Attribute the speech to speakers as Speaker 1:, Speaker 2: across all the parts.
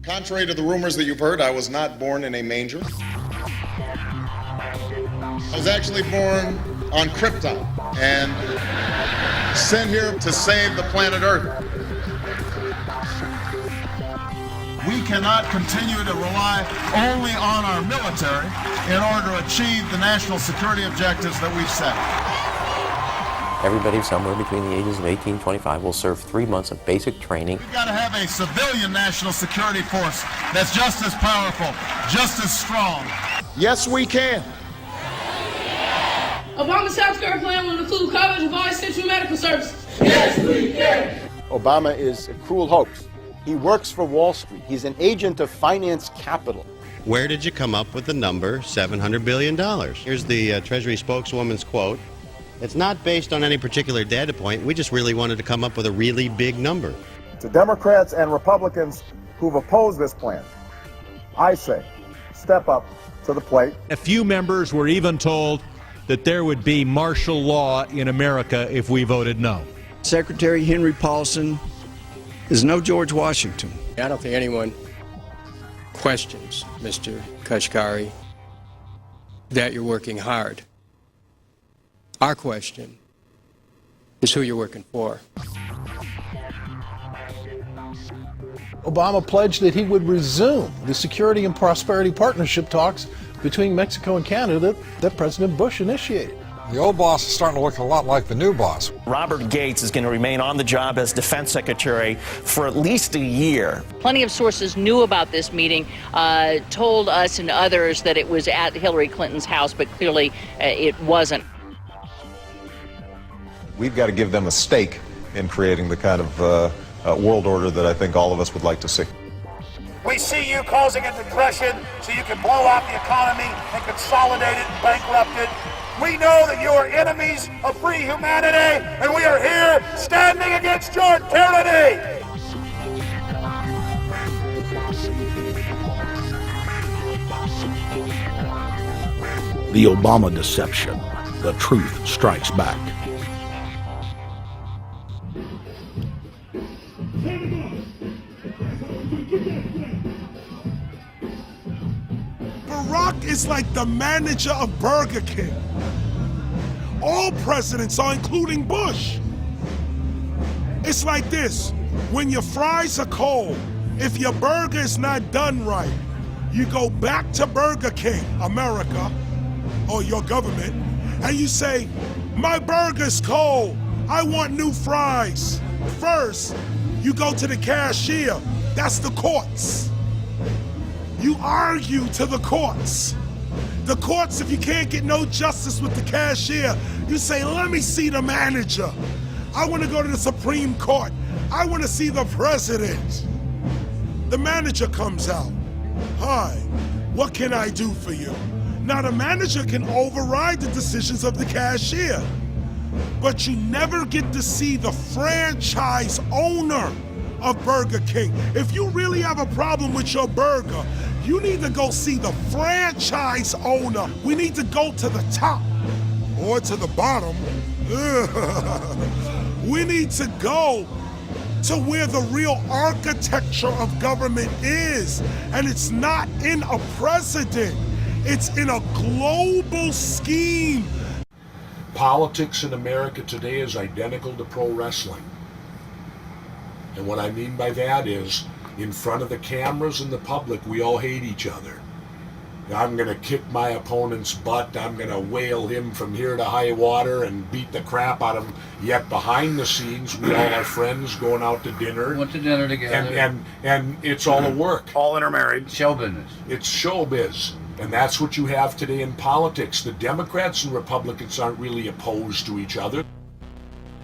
Speaker 1: Contrary to the rumors that you've heard, I was not born in a manger. I was actually born on Krypton and sent here to save the planet Earth. We cannot continue to rely only on our military in order to achieve the national security objectives that we've set.
Speaker 2: Everybody somewhere between the ages of 18 and 25 will serve 3 months of basic training.
Speaker 1: We've got to have a civilian national security force that's just as powerful, just as strong. Yes, we can.
Speaker 3: Obama's healthcare plan will include coverage of all essential medical services. Yes, we can.
Speaker 4: Obama is a cruel hoax. He works for Wall Street. He's an agent of finance capital.
Speaker 5: Where did you come up with the number $700 billion? Here's the Treasury spokeswoman's quote. It's not based on any particular data point. We just really wanted to come up with a really big number.
Speaker 6: To Democrats and Republicans who've opposed this plan, I say, step up to the plate.
Speaker 7: A few members were even told that there would be martial law in America if we voted no.
Speaker 8: Secretary Henry Paulson is no George Washington.
Speaker 9: I don't think anyone questions, Mr. Kashkari, that you're working hard. Our question is who you're working for.
Speaker 10: Obama pledged that he would resume the Security and Prosperity Partnership talks between Mexico and Canada that President Bush initiated.
Speaker 11: The old boss is starting to look a lot like the new boss.
Speaker 12: Robert Gates is going to remain on the job as defense secretary for at least a year.
Speaker 13: Plenty of sources knew about this meeting, told us and others that it was at Hillary Clinton's house, but clearly it wasn't.
Speaker 14: We've got to give them a stake in creating the kind of world order that I think all of us would like to see.
Speaker 15: We see you causing a depression so you can blow out the economy and consolidate it and bankrupt it. We know that you are enemies of free humanity, and we are here standing against your tyranny.
Speaker 16: The Obama deception. The truth strikes back.
Speaker 17: Barack is like the manager of Burger King. All presidents are, including Bush. It's like this: when your fries are cold, if your burger is not done right, you go back to Burger King, America, or your government, and you say, my burger's cold, I want new fries. First, you go to the cashier, that's the courts. You argue to the courts. The courts, if you can't get no justice with the cashier, you say, let me see the manager. I want to go to the Supreme Court. I want to see the president. The manager comes out. Hi, what can I do for you? Now the manager can override the decisions of the cashier, but you never get to see the franchise owner of Burger King. If you really have a problem with your burger, you need to go see the franchise owner. We need to go to the top or to the bottom. We need to go to where the real architecture of government is. And it's not in a president. It's in a global scheme.
Speaker 18: Politics in America today is identical to pro wrestling. And what I mean by that is, in front of the cameras and the public, we all hate each other. I'm going to kick my opponent's butt. I'm going to whale him from here to high water and beat the crap out of him. Yet behind the scenes, we all are friends going out to dinner.
Speaker 19: Went to dinner together.
Speaker 18: And it's all a work.
Speaker 19: All intermarried. Show business.
Speaker 18: It's showbiz. And that's what you have today in politics. The Democrats and Republicans aren't really opposed to each other.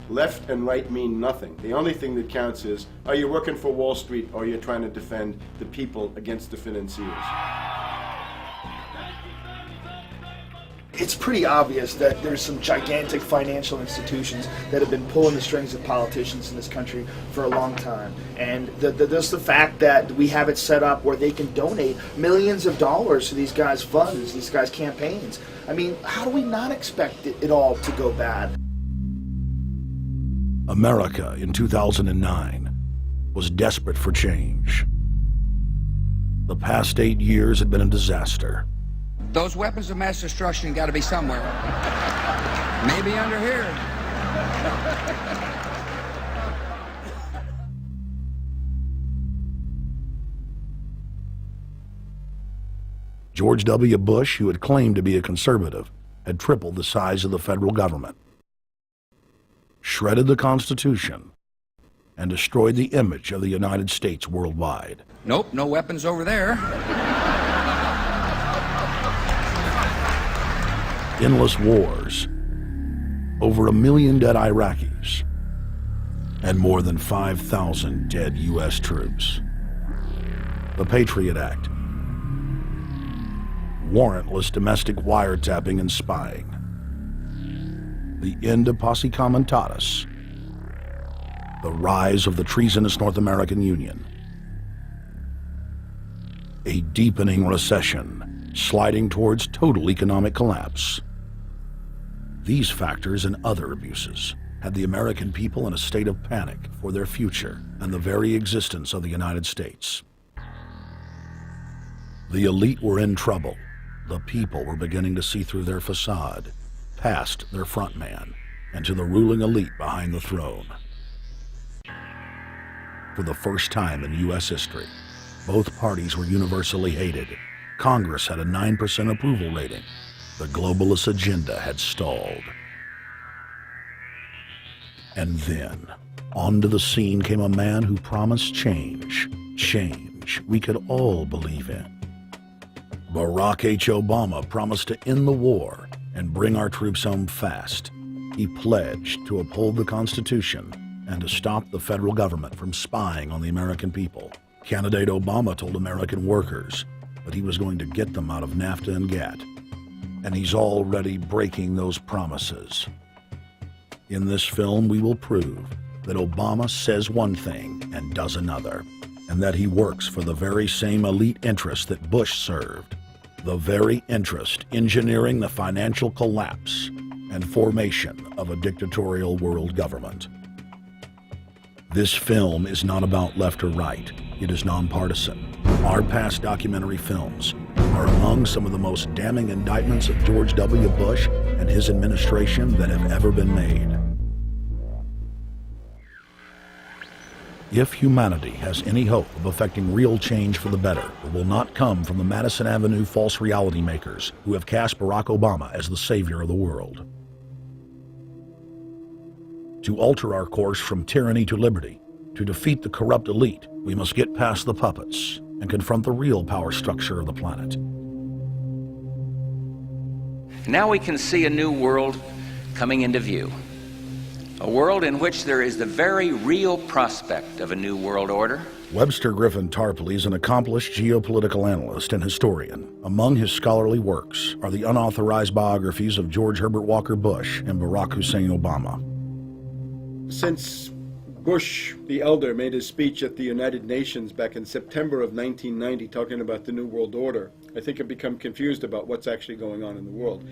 Speaker 4: Left and right mean nothing. The only thing that counts is, are you working for Wall Street or are you trying to defend the people against the financiers?
Speaker 20: It's pretty obvious that there's some gigantic financial institutions that have been pulling the strings of politicians in this country for a long time. And just the fact that we have it set up where they can donate millions of dollars to these guys' funds, these guys' campaigns. I mean, how do we not expect it all to go bad?
Speaker 16: America in 2009 was desperate for change. The past 8 years had been a disaster.
Speaker 19: Those weapons of mass destruction got to be somewhere. Maybe under here.
Speaker 16: George W. Bush, who had claimed to be a conservative, had tripled the size of the federal government, shredded the Constitution, and destroyed the image of the United States worldwide.
Speaker 19: Nope, no weapons over there.
Speaker 16: Endless wars, over 1 million dead Iraqis, and more than 5,000 dead U.S. troops. The Patriot Act, warrantless domestic wiretapping and spying, the end of Posse Comitatus, the rise of the treasonous North American Union, a deepening recession sliding towards total economic collapse. These factors and other abuses had the American people in a state of panic for their future and the very existence of the United States. The elite were in trouble. The people were beginning to see through their facade, past their front man, and to the ruling elite behind the throne. For the first time in U.S. history, both parties were universally hated. Congress had a 9% approval rating. The globalist agenda had stalled. And then, onto the scene came a man who promised change. Change we could all believe in. Barack H. Obama promised to end the war and bring our troops home fast. He pledged to uphold the Constitution and to stop the federal government from spying on the American people. Candidate Obama told American workers that he was going to get them out of NAFTA and GATT, and he's already breaking those promises. In this film, we will prove that Obama says one thing and does another, and that he works for the very same elite interests that Bush served, the very interest engineering the financial collapse and formation of a dictatorial world government. This film is not about left or right. It is nonpartisan. Our past documentary films are among some of the most damning indictments of George W. Bush and his administration that have ever been made. If humanity has any hope of effecting real change for the better, it will not come from the Madison Avenue false reality makers who have cast Barack Obama as the savior of the world. To alter our course from tyranny to liberty, to defeat the corrupt elite, we must get past the puppets and confront the real power structure of the planet.
Speaker 21: Now we can see a new world coming into view. A world in which there is the very real prospect of a new world order.
Speaker 16: Webster Griffin Tarpley is an accomplished geopolitical analyst and historian. Among his scholarly works are the unauthorized biographies of George Herbert Walker Bush and Barack Hussein Obama.
Speaker 4: Since Bush the elder made his speech at the United Nations back in September of 1990 talking about the New World Order, I think I've become confused about what's actually going on in the world.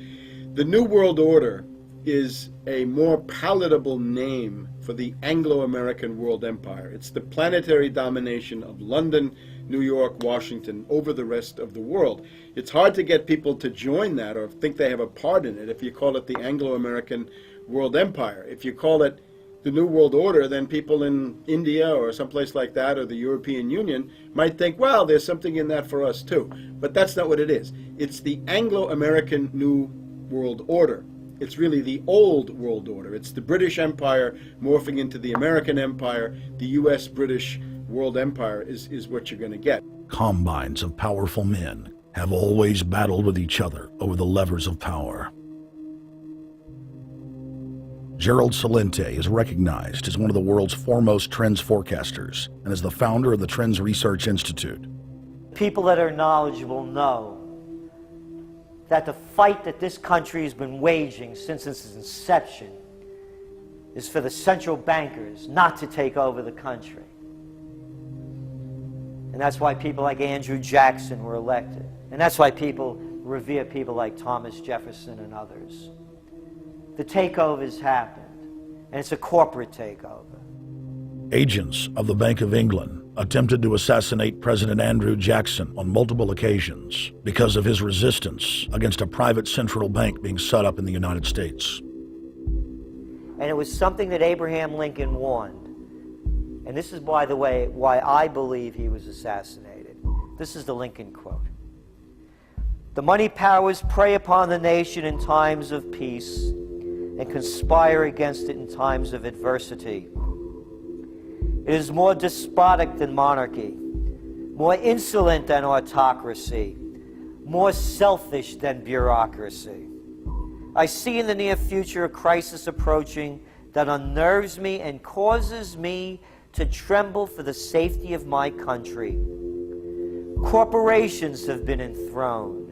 Speaker 4: The New World Order is a more palatable name for the Anglo-American world empire. It's the planetary domination of London, New York, Washington over the rest of the world. It's hard to get people to join that or think they have a part in it if you call it the Anglo-American world empire. If you call it the New World Order, then people in India or someplace like that or the European Union might think, well, there's something in that for us too. But that's not what it is. It's the Anglo-American New World Order. It's really the old world order. It's the British Empire morphing into the American Empire. The U.S.-British world empire is what you're going to get.
Speaker 16: Combines of powerful men have always battled with each other over the levers of power. Gerald Celente is recognized as one of the world's foremost trends forecasters and is the founder of the Trends Research Institute.
Speaker 22: People that are knowledgeable know that the fight that this country has been waging since its inception is for the central bankers not to take over the country. And that's why people like Andrew Jackson were elected. And that's why people revere people like Thomas Jefferson and others. The takeover's happened, and it's a corporate takeover.
Speaker 16: Agents of the Bank of England, attempted to assassinate President Andrew Jackson on multiple occasions because of his resistance against a private central bank being set up in the United States.
Speaker 22: And it was something that Abraham Lincoln warned. And this is, by the way, why I believe he was assassinated. This is the Lincoln quote. "The money powers prey upon the nation in times of peace and conspire against it in times of adversity. It is more despotic than monarchy, more insolent than autocracy, more selfish than bureaucracy. I see in the near future a crisis approaching that unnerves me and causes me to tremble for the safety of my country. Corporations have been enthroned.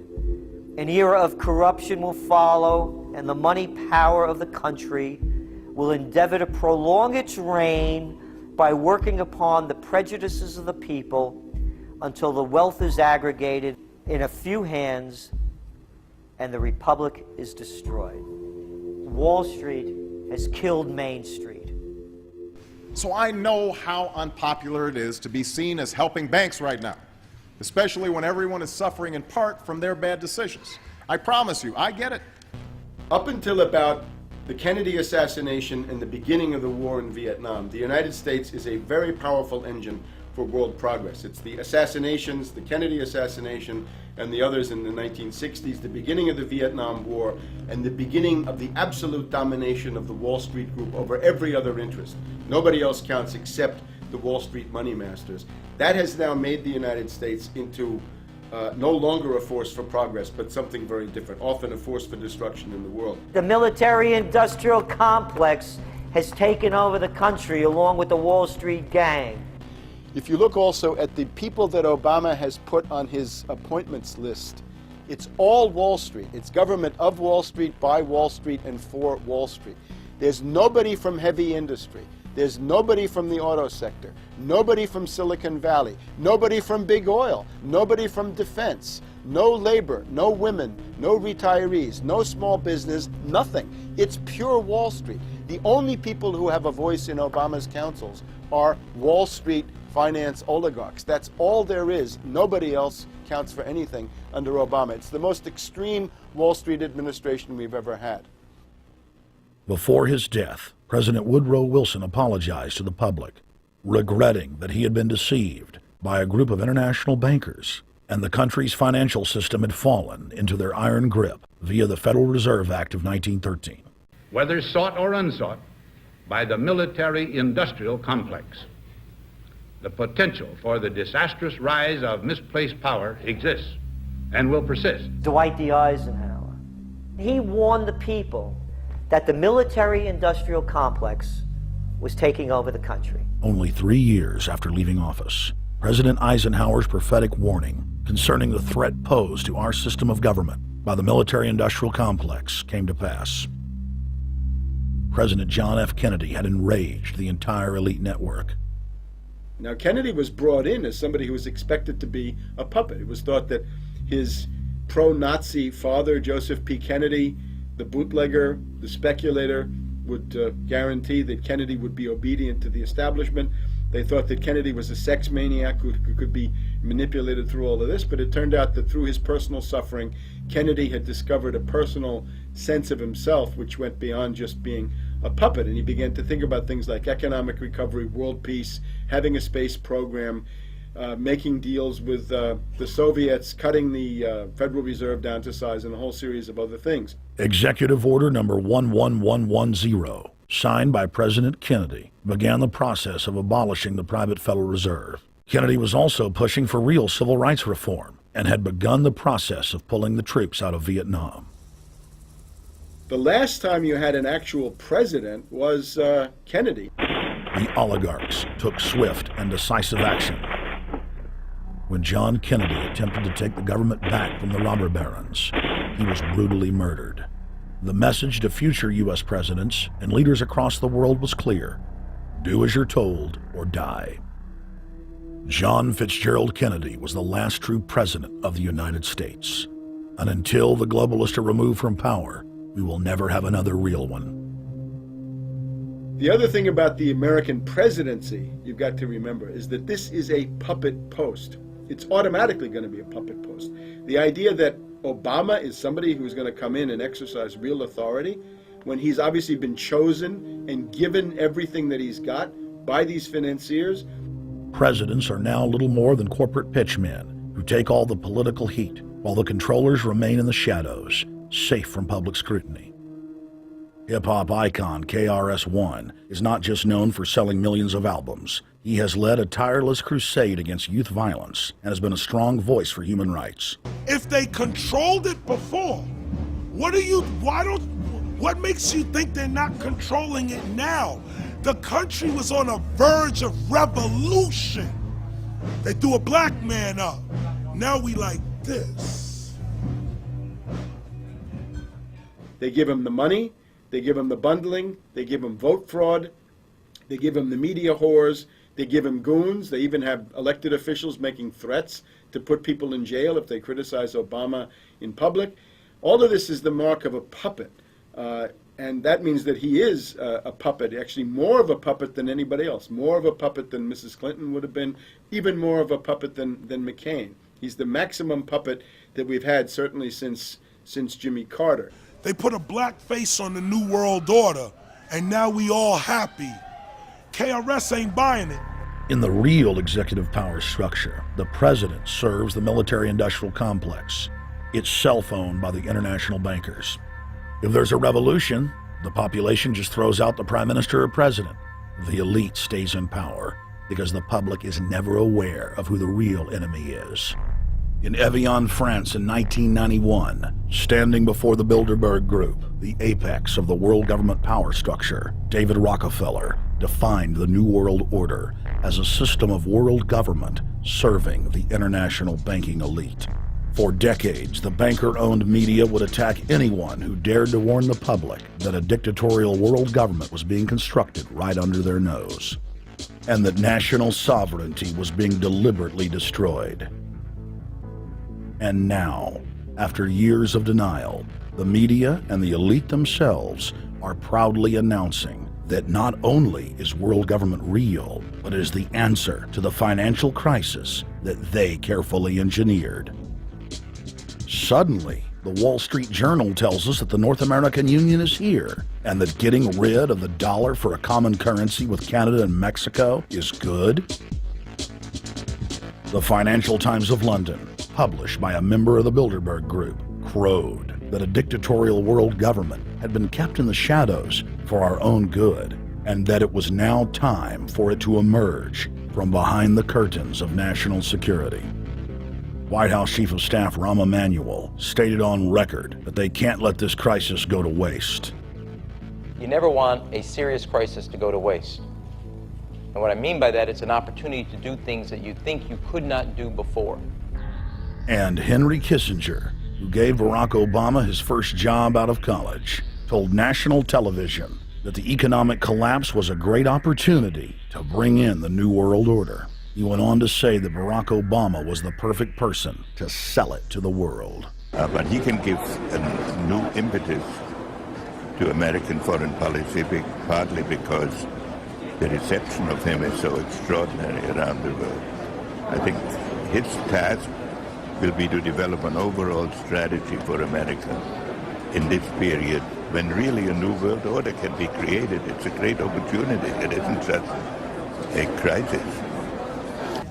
Speaker 22: An era of corruption will follow, and the money power of the country will endeavor to prolong its reign by working upon the prejudices of the people until the wealth is aggregated in a few hands and the republic is destroyed. Wall Street has killed Main Street."
Speaker 1: So I know how unpopular it is to be seen as helping banks right now, especially when everyone is suffering in part from their bad decisions. I promise you, I get it.
Speaker 4: Up until about the Kennedy assassination and the beginning of the war in Vietnam, the United States is a very powerful engine for world progress. It's the assassinations, the Kennedy assassination, and the others in the 1960s, the beginning of the Vietnam War, and the beginning of the absolute domination of the Wall Street group over every other interest. Nobody else counts except the Wall Street money masters. That has now made the United States into no longer a force for progress, but something very different, often a force for destruction in the world.
Speaker 22: The military-industrial complex has taken over the country along with the Wall Street gang.
Speaker 4: If you look also at the people that Obama has put on his appointments list, it's all Wall Street. It's government of Wall Street, by Wall Street, and for Wall Street. There's nobody from heavy industry. There's nobody from the auto sector, nobody from Silicon Valley, nobody from big oil, nobody from defense, no labor, no women, no retirees, no small business, nothing. It's pure Wall Street. The only people who have a voice in Obama's councils are Wall Street finance oligarchs. That's all there is. Nobody else counts for anything under Obama. It's the most extreme Wall Street administration we've ever had.
Speaker 16: Before his death, President Woodrow Wilson apologized to the public, regretting that he had been deceived by a group of international bankers and the country's financial system had fallen into their iron grip via the Federal Reserve Act of 1913.
Speaker 2: Whether sought or unsought by the military-industrial complex, the potential for the disastrous rise of misplaced power exists and will persist.
Speaker 22: Dwight D. Eisenhower, he warned the people that the military-industrial complex was taking over the country.
Speaker 16: Only 3 years after leaving office, President Eisenhower's prophetic warning concerning the threat posed to our system of government by the military-industrial complex came to pass. President John F. Kennedy had enraged the entire elite network.
Speaker 4: Now, Kennedy was brought in as somebody who was expected to be a puppet. It was thought that his pro-Nazi father, Joseph P. Kennedy, the bootlegger, the speculator, would guarantee that Kennedy would be obedient to the establishment. They thought that Kennedy was a sex maniac who could be manipulated through all of this, but it turned out that through his personal suffering, Kennedy had discovered a personal sense of himself which went beyond just being a puppet, and he began to think about things like economic recovery, world peace, having a space program, making deals with the Soviets, cutting the Federal Reserve down to size, and a whole series of other things.
Speaker 16: Executive Order number 11110, signed by President Kennedy, began the process of abolishing the private Federal Reserve. Kennedy was also pushing for real civil rights reform and had begun the process of pulling the troops out of Vietnam.
Speaker 4: The last time you had an actual president was Kennedy.
Speaker 16: The oligarchs took swift and decisive action. When John Kennedy attempted to take the government back from the robber barons, he was brutally murdered. The message to future U.S. presidents and leaders across the world was clear: do as you're told or die. John Fitzgerald Kennedy was the last true president of the United States. And until the globalists are removed from power, we will never have another real one.
Speaker 4: The other thing about the American presidency you've got to remember is that this is a puppet post. It's automatically going to be a puppet post. The idea that Obama is somebody who's going to come in and exercise real authority when he's obviously been chosen and given everything that he's got by these financiers.
Speaker 16: Presidents are now little more than corporate pitchmen who take all the political heat, while the controllers remain in the shadows, safe from public scrutiny. Hip-hop icon KRS-One is not just known for selling millions of albums. He has led a tireless crusade against youth violence and has been a strong voice for human rights.
Speaker 17: If they controlled it before, what makes you think they're not controlling it now? The country was on a verge of revolution. They threw a black man up. Now we like this.
Speaker 4: They give him the money, they give him the bundling, they give him vote fraud, they give him the media whores, they give him goons, they even have elected officials making threats to put people in jail if they criticize Obama in public. All of this is the mark of a puppet. And that means that he is a puppet, actually more of a puppet than anybody else, more of a puppet than Mrs. Clinton would have been, even more of a puppet than McCain. He's the maximum puppet that we've had certainly since Jimmy Carter.
Speaker 17: They put a black face on the New World Order, and now we all happy. KRS ain't buying it.
Speaker 16: In the real executive power structure, the president serves the military-industrial complex, itself owned by the international bankers. If there's a revolution, the population just throws out the prime minister or president. The elite stays in power because the public is never aware of who the real enemy is. In Evian, France in 1991, standing before the Bilderberg Group, the apex of the world government power structure, David Rockefeller defined the New World Order as a system of world government serving the international banking elite. For decades, the banker-owned media would attack anyone who dared to warn the public that a dictatorial world government was being constructed right under their nose, and that national sovereignty was being deliberately destroyed. And now, after years of denial, the media and the elite themselves are proudly announcing that not only is world government real, but it is the answer to the financial crisis that they carefully engineered. Suddenly, the Wall Street Journal tells us that the North American Union is here, and that getting rid of the dollar for a common currency with Canada and Mexico is good. The Financial Times of London, published by a member of the Bilderberg Group, crowed that a dictatorial world government had been kept in the shadows for our own good, and that it was now time for it to emerge from behind the curtains of national security. White House Chief of Staff Rahm Emanuel stated on record that they can't let this crisis go to waste.
Speaker 3: You never want a serious crisis to go to waste. And what I mean by that, it's an opportunity to do things that you think you could not do before.
Speaker 16: And Henry Kissinger, who gave Barack Obama his first job out of college, told national television that the economic collapse was a great opportunity to bring in the New World Order. He went on to say that Barack Obama was the perfect person to sell it to the world.
Speaker 5: But he can give a new impetus to American foreign policy, partly because the reception of him is so extraordinary around the world. I think his task will be to develop an overall strategy for America in this period when really a new world order can be created. It's a great opportunity. It isn't just a crisis.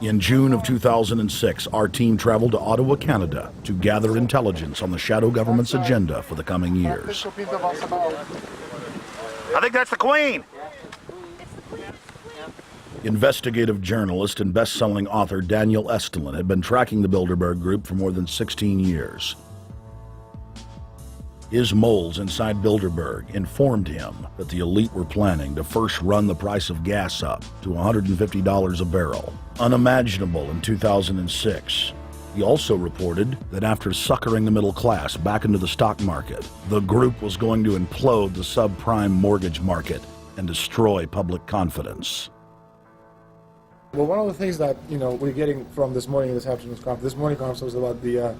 Speaker 16: In June of 2006, our team traveled to Ottawa, Canada, to gather intelligence on the shadow government's agenda for the coming years.
Speaker 15: I think that's the Queen.
Speaker 16: Investigative journalist and best-selling author Daniel Estulin had been tracking the Bilderberg Group for more than 16 years. His moles inside Bilderberg informed him that the elite were planning to first run the price of gas up to $150 a barrel, unimaginable in 2006. He also reported that after suckering the middle class back into the stock market, the group was going to implode the subprime mortgage market and destroy public confidence.
Speaker 23: Well, one of the things that we're getting from this morning and this afternoon's conference, this morning conference was about the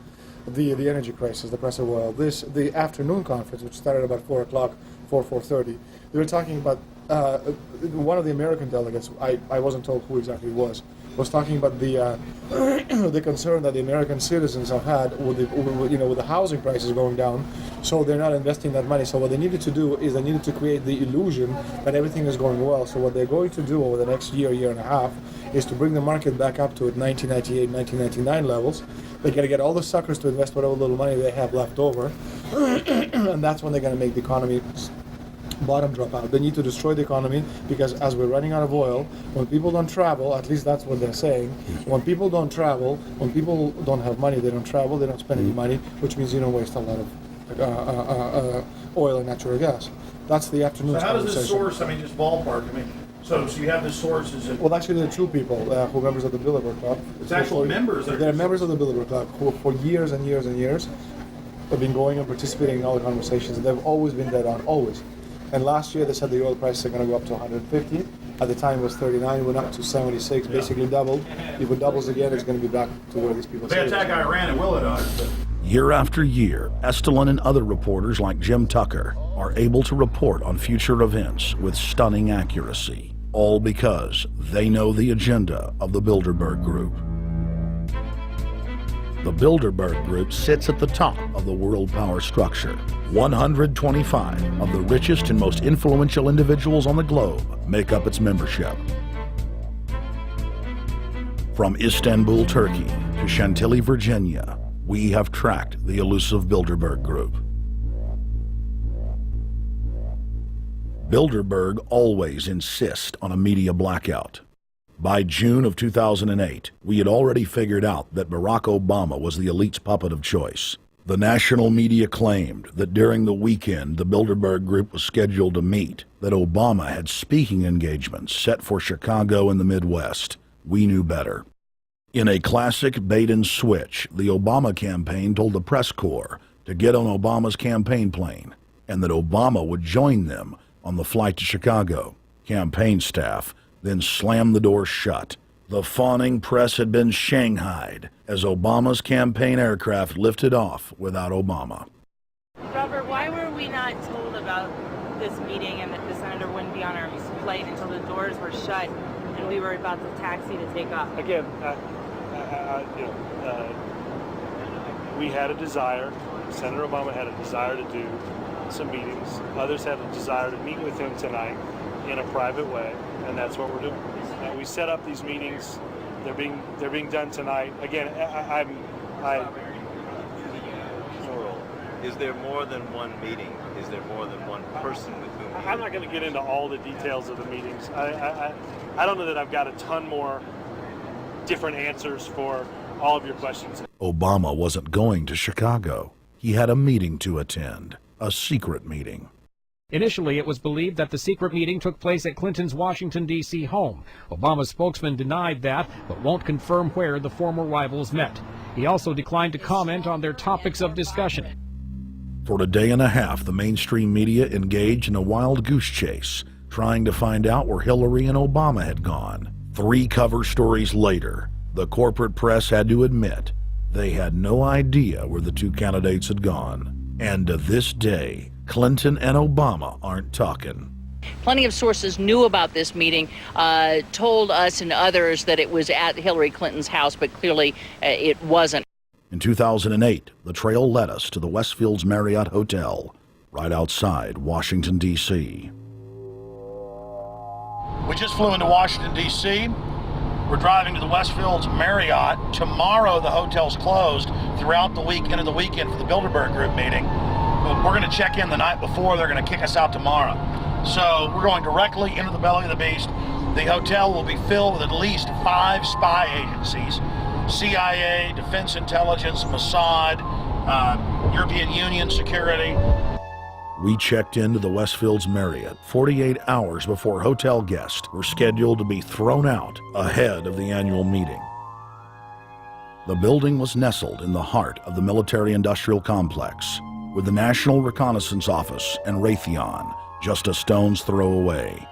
Speaker 23: energy crisis, the price of oil. The afternoon conference, which started about 4 o'clock, 4:30, they were talking about one of the American delegates, I wasn't told who exactly it was talking about the the concern that the American citizens have had with the housing prices going down, so they're not investing that money. So what they needed to do is they needed to create the illusion that everything is going well. So what they're going to do over the next year and a half is to bring the market back up to 1998, 1999 levels. They're going to get all the suckers to invest whatever little money they have left over, and that's when they're going to make the economy bottom drop out. They need to destroy the economy because as we're running out of oil, when people don't travel, at least that's what they're saying, when people don't travel, when people don't have money, they don't travel, they don't spend any money, which means you don't waste a lot of oil and natural gas. That's the afternoon.
Speaker 15: So how does this source, I mean, just ballpark, I mean, so you have this source, is it?
Speaker 23: Well, actually, there are two people who are members of the Bilderberg Club.
Speaker 15: It's actual members?
Speaker 23: They're members of the Bilderberg Club who for years and years and years have been going and participating in all the conversations. They've always been dead on, always. And last year they said the oil prices are going to go up to 150. At the time it was 39, it went up to 76, basically doubled. If it doubles again, it's going to be back to where these people
Speaker 15: They
Speaker 23: say.
Speaker 15: attack Iran and will it?
Speaker 16: Year after year, Estelin and other reporters like Jim Tucker are able to report on future events with stunning accuracy, all because they know the agenda of the Bilderberg Group. The Bilderberg Group sits at the top of the world power structure. 125 of the richest and most influential individuals on the globe make up its membership. From Istanbul, Turkey to Chantilly, Virginia, we have tracked the elusive Bilderberg Group. Bilderberg always insist on a media blackout. By June of 2008, we had already figured out that Barack Obama was the elite's puppet of choice. The national media claimed that during the weekend the Bilderberg Group was scheduled to meet, that Obama had speaking engagements set for Chicago and the Midwest. We knew better. In a classic bait and switch, the Obama campaign told the press corps to get on Obama's campaign plane, and that Obama would join them on the flight to Chicago. Campaign staff then slammed the door shut. The fawning press had been shanghaied as Obama's campaign aircraft lifted off without Obama.
Speaker 6: Robert, why were we not told about this meeting and that the senator wouldn't be on our flight until the doors were shut and we were about to taxi to take off?
Speaker 7: Again, we had a desire, Senator Obama had a desire to do some meetings. Others had a desire to meet with him tonight in a private way, and that's what we're doing. We set up these meetings. They're being done tonight. Again,
Speaker 8: Is there more than one meeting? Is there more than one person with whom?
Speaker 7: I'm not going to get into all the details of the meetings. I don't know that I've got a ton more different answers for all of your questions.
Speaker 16: Obama wasn't going to Chicago. He had a meeting to attend, a secret meeting.
Speaker 24: Initially, it was believed that the secret meeting took place at Clinton's Washington, D.C. home. Obama's spokesman denied that, but won't confirm where the former rivals met. He also declined to comment on their topics of discussion.
Speaker 16: For a day and a half, the mainstream media engaged in a wild goose chase, trying to find out where Hillary and Obama had gone. 3 cover stories later, the corporate press had to admit they had no idea where the 2 candidates had gone. And to this day, Clinton and Obama aren't talking.
Speaker 13: Plenty of sources knew about this meeting, told us and others that it was at Hillary Clinton's house, but clearly it wasn't.
Speaker 16: In 2008, the trail led us to the Westfields Marriott Hotel, right outside Washington, D.C.
Speaker 25: We just flew into Washington, D.C. We're driving to the Westfields Marriott. Tomorrow, the hotel's closed throughout the week into the weekend for the Bilderberg Group meeting. We're going to check in the night before. They're going to kick us out tomorrow. So we're going directly into the belly of the beast. The hotel will be filled with at least 5 spy agencies: CIA, Defense Intelligence, Mossad, European Union Security.
Speaker 16: We checked into the Westfields Marriott 48 hours before hotel guests were scheduled to be thrown out ahead of the annual meeting. The building was nestled in the heart of the military-industrial complex, with the National Reconnaissance Office and Raytheon just a stone's throw away.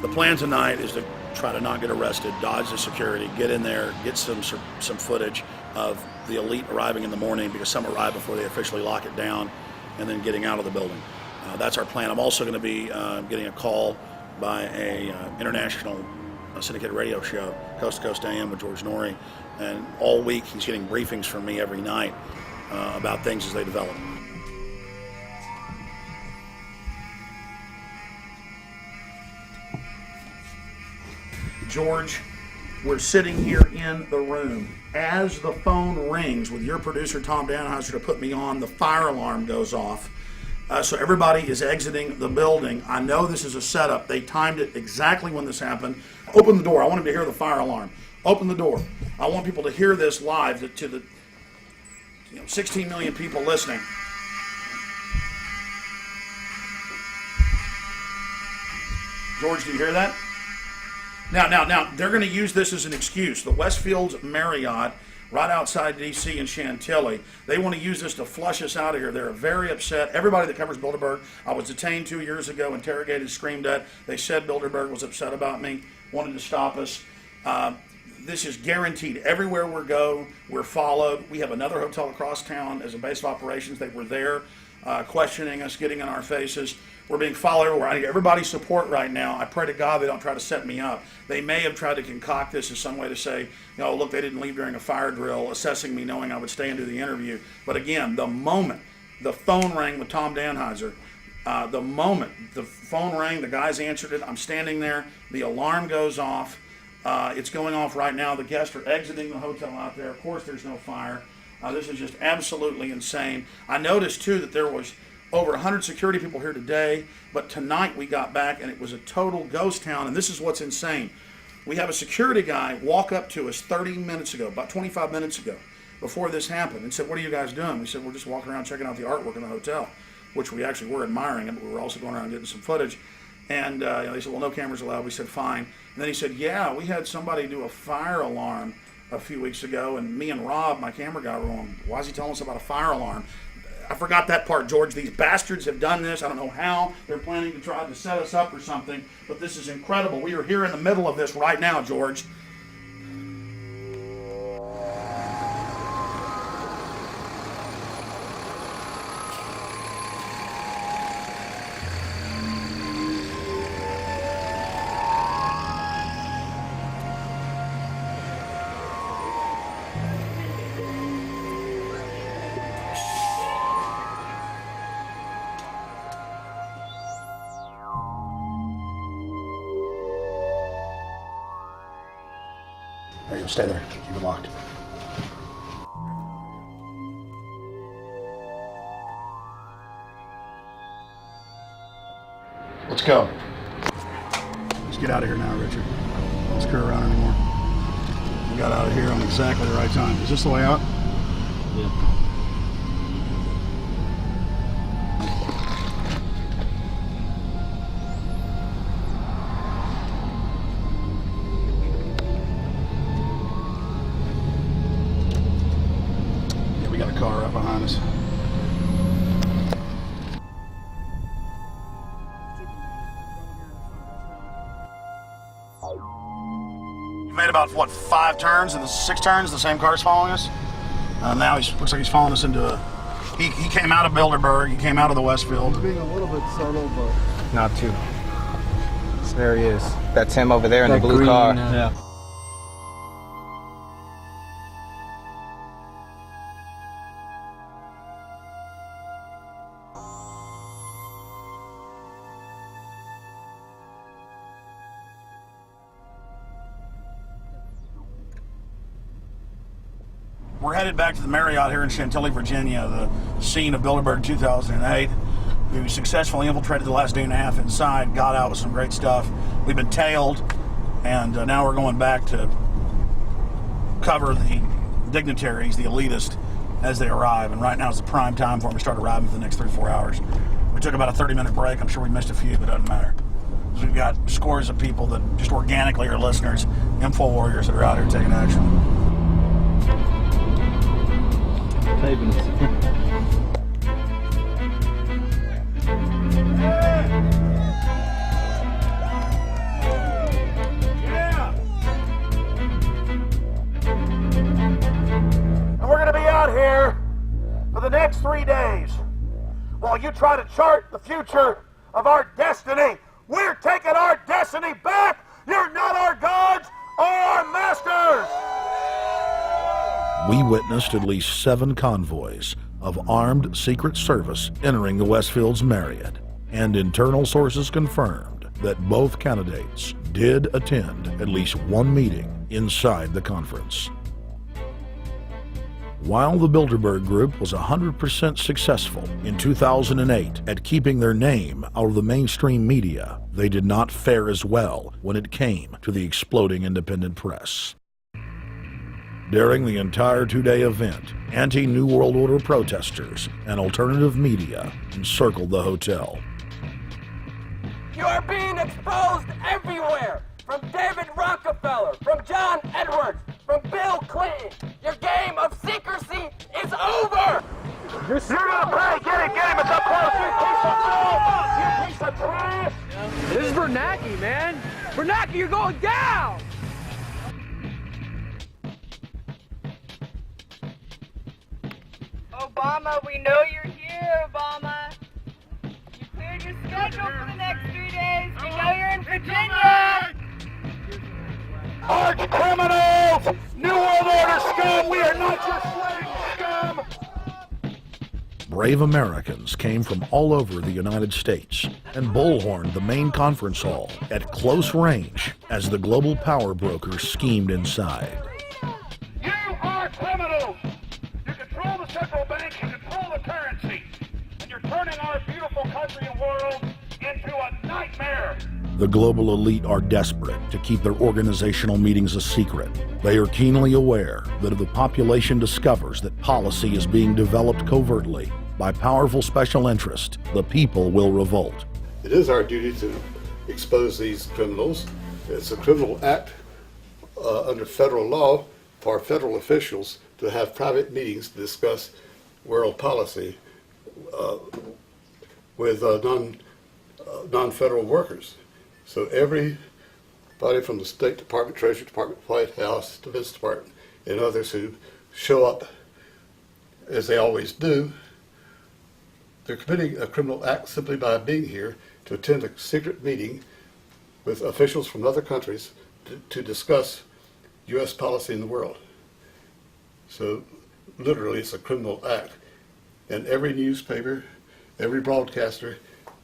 Speaker 25: The plan tonight is to
Speaker 9: try to not get arrested, dodge the security, get in there, get some footage of the elite arriving in the morning, because some arrive before they officially lock it down, and then getting out of the building. That's our plan. I'm also going to be getting a call by a international syndicated radio show, Coast to Coast AM with George Noory, and all week he's getting briefings from me every night about things as they develop. George, we're sitting here in the room. As the phone rings with your producer, Tom Danheiser, to put me on, the fire alarm goes off. So everybody is exiting the building. I know this is a setup. They timed it exactly when this happened. Open the door. I want them to hear the fire alarm. Open the door. I want people to hear this live to the 16 million people listening. George, do you hear that? Now, they're going to use this as an excuse. The Westfields Marriott, right outside D.C. in Chantilly, they want to use this to flush us out of here. They're very upset. Everybody that covers Bilderberg, I was detained 2 years ago, interrogated, screamed at. They said Bilderberg was upset about me, wanted to stop us. This is guaranteed. Everywhere we go, we're followed. We have another hotel across town as a base of operations. They were there questioning us, getting in our faces. We're being followed everywhere. I need everybody's support right now. I pray to God they don't try to set me up. They may have tried to concoct this as some way to say, look, they didn't leave during a fire drill, assessing me, knowing I would stay and do the interview. But again, the moment the phone rang with Tom Danheiser, the moment the phone rang, the guys answered it, I'm standing there, the alarm goes off. It's going off right now. The guests are exiting the hotel out there. Of course, there's no fire. This is just absolutely insane. I noticed, too, that there was over 100 security people here today, but tonight we got back and it was a total ghost town, and this is what's insane. We have a security guy walk up to us 30 minutes ago, about 25 minutes ago, before this happened, and said, "What are you guys doing?" We said, "We're just walking around checking out the artwork in the hotel," which we actually were admiring it, but we were also going around getting some footage. And they said, "Well, no cameras allowed." We said, "Fine." And then he said, "Yeah, we had somebody do a fire alarm a few weeks ago, and me and Rob, my camera guy, were going, why is he telling us about a fire alarm?" I forgot that part, George. These bastards have done this. I don't know how. They're planning to try to set us up or something, but this is incredible. We are here in the middle of this right now, George. There you go, stay there, keep it locked. Let's go. Let's get out of here now, Richard. Don't screw around anymore. We got out of here on exactly the right time. Is this the way out? Yeah. Car right behind us. We made about, 5 turns and 6 turns, the same car's following us. Now looks like he's following us into a... He came out of Bilderberg, he came out of the Westfield.
Speaker 10: He's being a little bit subtle, but...
Speaker 11: Not too. So there he is. That's him over there in the blue green car. Yeah.
Speaker 9: We're headed back to the Marriott here in Chantilly, Virginia, the scene of Bilderberg 2008. We successfully infiltrated the last day and a half inside, got out with some great stuff. We've been tailed, and now we're going back to cover the dignitaries, the elitists, as they arrive. And right now is the prime time for them to start arriving for the next 3 or 4 hours. We took about a 30-minute break. I'm sure we missed a few, but it doesn't matter. So we've got scores of people that just organically are listeners, info warriors that are out here taking action.
Speaker 15: Yeah! next 3 days, while you try to chart the future of our destiny, we're taking our destiny back. You're not our gods or our masters.
Speaker 16: We witnessed at least 7 convoys of armed Secret Service entering the Westfields Marriott, and internal sources confirmed that both candidates did attend at least one meeting inside the conference. While the Bilderberg Group was 100% successful in 2008 at keeping their name out of the mainstream media, they did not fare as well when it came to the exploding independent press. During the entire 2-day event, anti-New World Order protesters and alternative media encircled the hotel.
Speaker 10: You are being exposed everywhere! From David Rockefeller, from John Edwards, from Bill Clinton. Your game of secrecy is over!
Speaker 15: You're gonna pay! Get him! It's up close! You piece of filth! You piece of trash!
Speaker 10: This is Bernanke, man! Bernanke, you're going down!
Speaker 6: Obama, we know you're here, Obama. You cleared your schedule for the next 3 days. We know you're in Virginia.
Speaker 15: Arch criminals! New World Order scum! We are not your slave scum!
Speaker 16: Brave Americans came from all over the United States and bullhorned the main conference hall at close range as the global power brokers schemed inside.
Speaker 15: You are criminals! You control the central bank, you control the currency, and you're turning our beautiful country and world into a nightmare!
Speaker 16: The global elite are desperate to keep their organizational meetings a secret. They are keenly aware that if the population discovers that policy is being developed covertly by powerful special interest, the people will revolt.
Speaker 12: It is our duty to expose these criminals. It's a criminal act under federal law for federal officials to have private meetings to discuss world policy with non-federal workers. So everybody from the State Department, Treasury Department, White House, Defense Department, and others who show up, as they always do, they're committing a criminal act simply by being here to attend a secret meeting with officials from other countries to discuss U.S. policy in the world. So literally it's a criminal act. And every newspaper, every broadcaster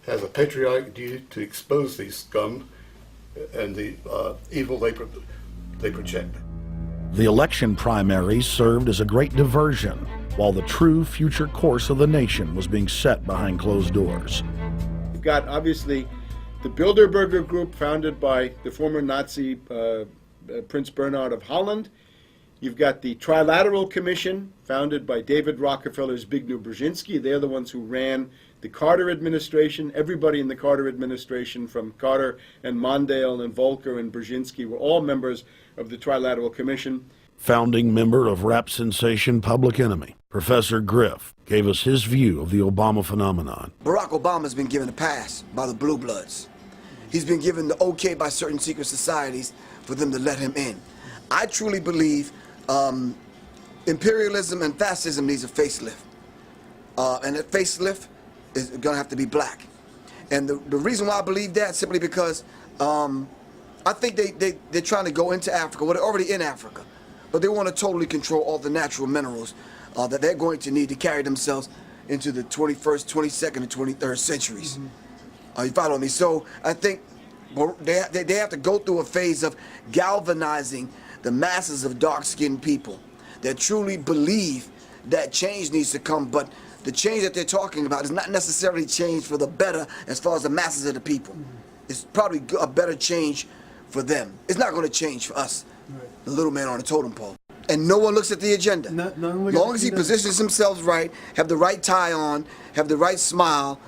Speaker 12: has a patriotic duty to expose these scum and the evil they project.
Speaker 16: The election primaries served as a great diversion, while the true future course of the nation was being set behind closed doors.
Speaker 4: You've got, obviously, the Bilderberger Group, founded by the former Nazi Prince Bernhard of Holland. You've got the Trilateral Commission, founded by David Rockefeller's Zbigniew Brzezinski. They're the ones who ran the Carter administration. Everybody in the Carter administration, from Carter and Mondale and Volcker and Brzezinski, were all members of the Trilateral Commission.
Speaker 16: Founding member of rap sensation Public Enemy, Professor Griff, gave us his view of the Obama phenomenon.
Speaker 14: Barack Obama's been given a pass by the Blue Bloods. He's been given the okay by certain secret societies for them to let him in. I truly believe imperialism and fascism needs a facelift. And that facelift is going to have to be black. And the reason why I believe that, simply because I think they're trying to go into Africa. Well, they're already in Africa. But they want to totally control all the natural minerals that they're going to need to carry themselves into the 21st, 22nd, and 23rd centuries. You follow me? So I think they have to go through a phase of galvanizing the masses of dark-skinned people that truly believe that change needs to come, but the change that they're talking about is not necessarily change for the better as far as the masses of the people. It's probably a better change for them. It's not going to change for us, the little man on the totem pole. And no one looks at the agenda. As long as he positions himself right, have the right tie on, have the right smile,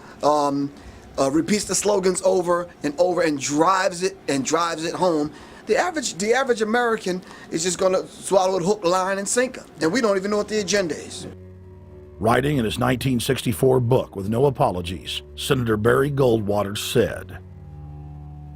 Speaker 14: repeats the slogans over and over and drives it home, the average American is just going to swallow it hook, line, and sinker. And we don't even know what the agenda is.
Speaker 16: Writing in his 1964 book, With No Apologies, Senator Barry Goldwater said,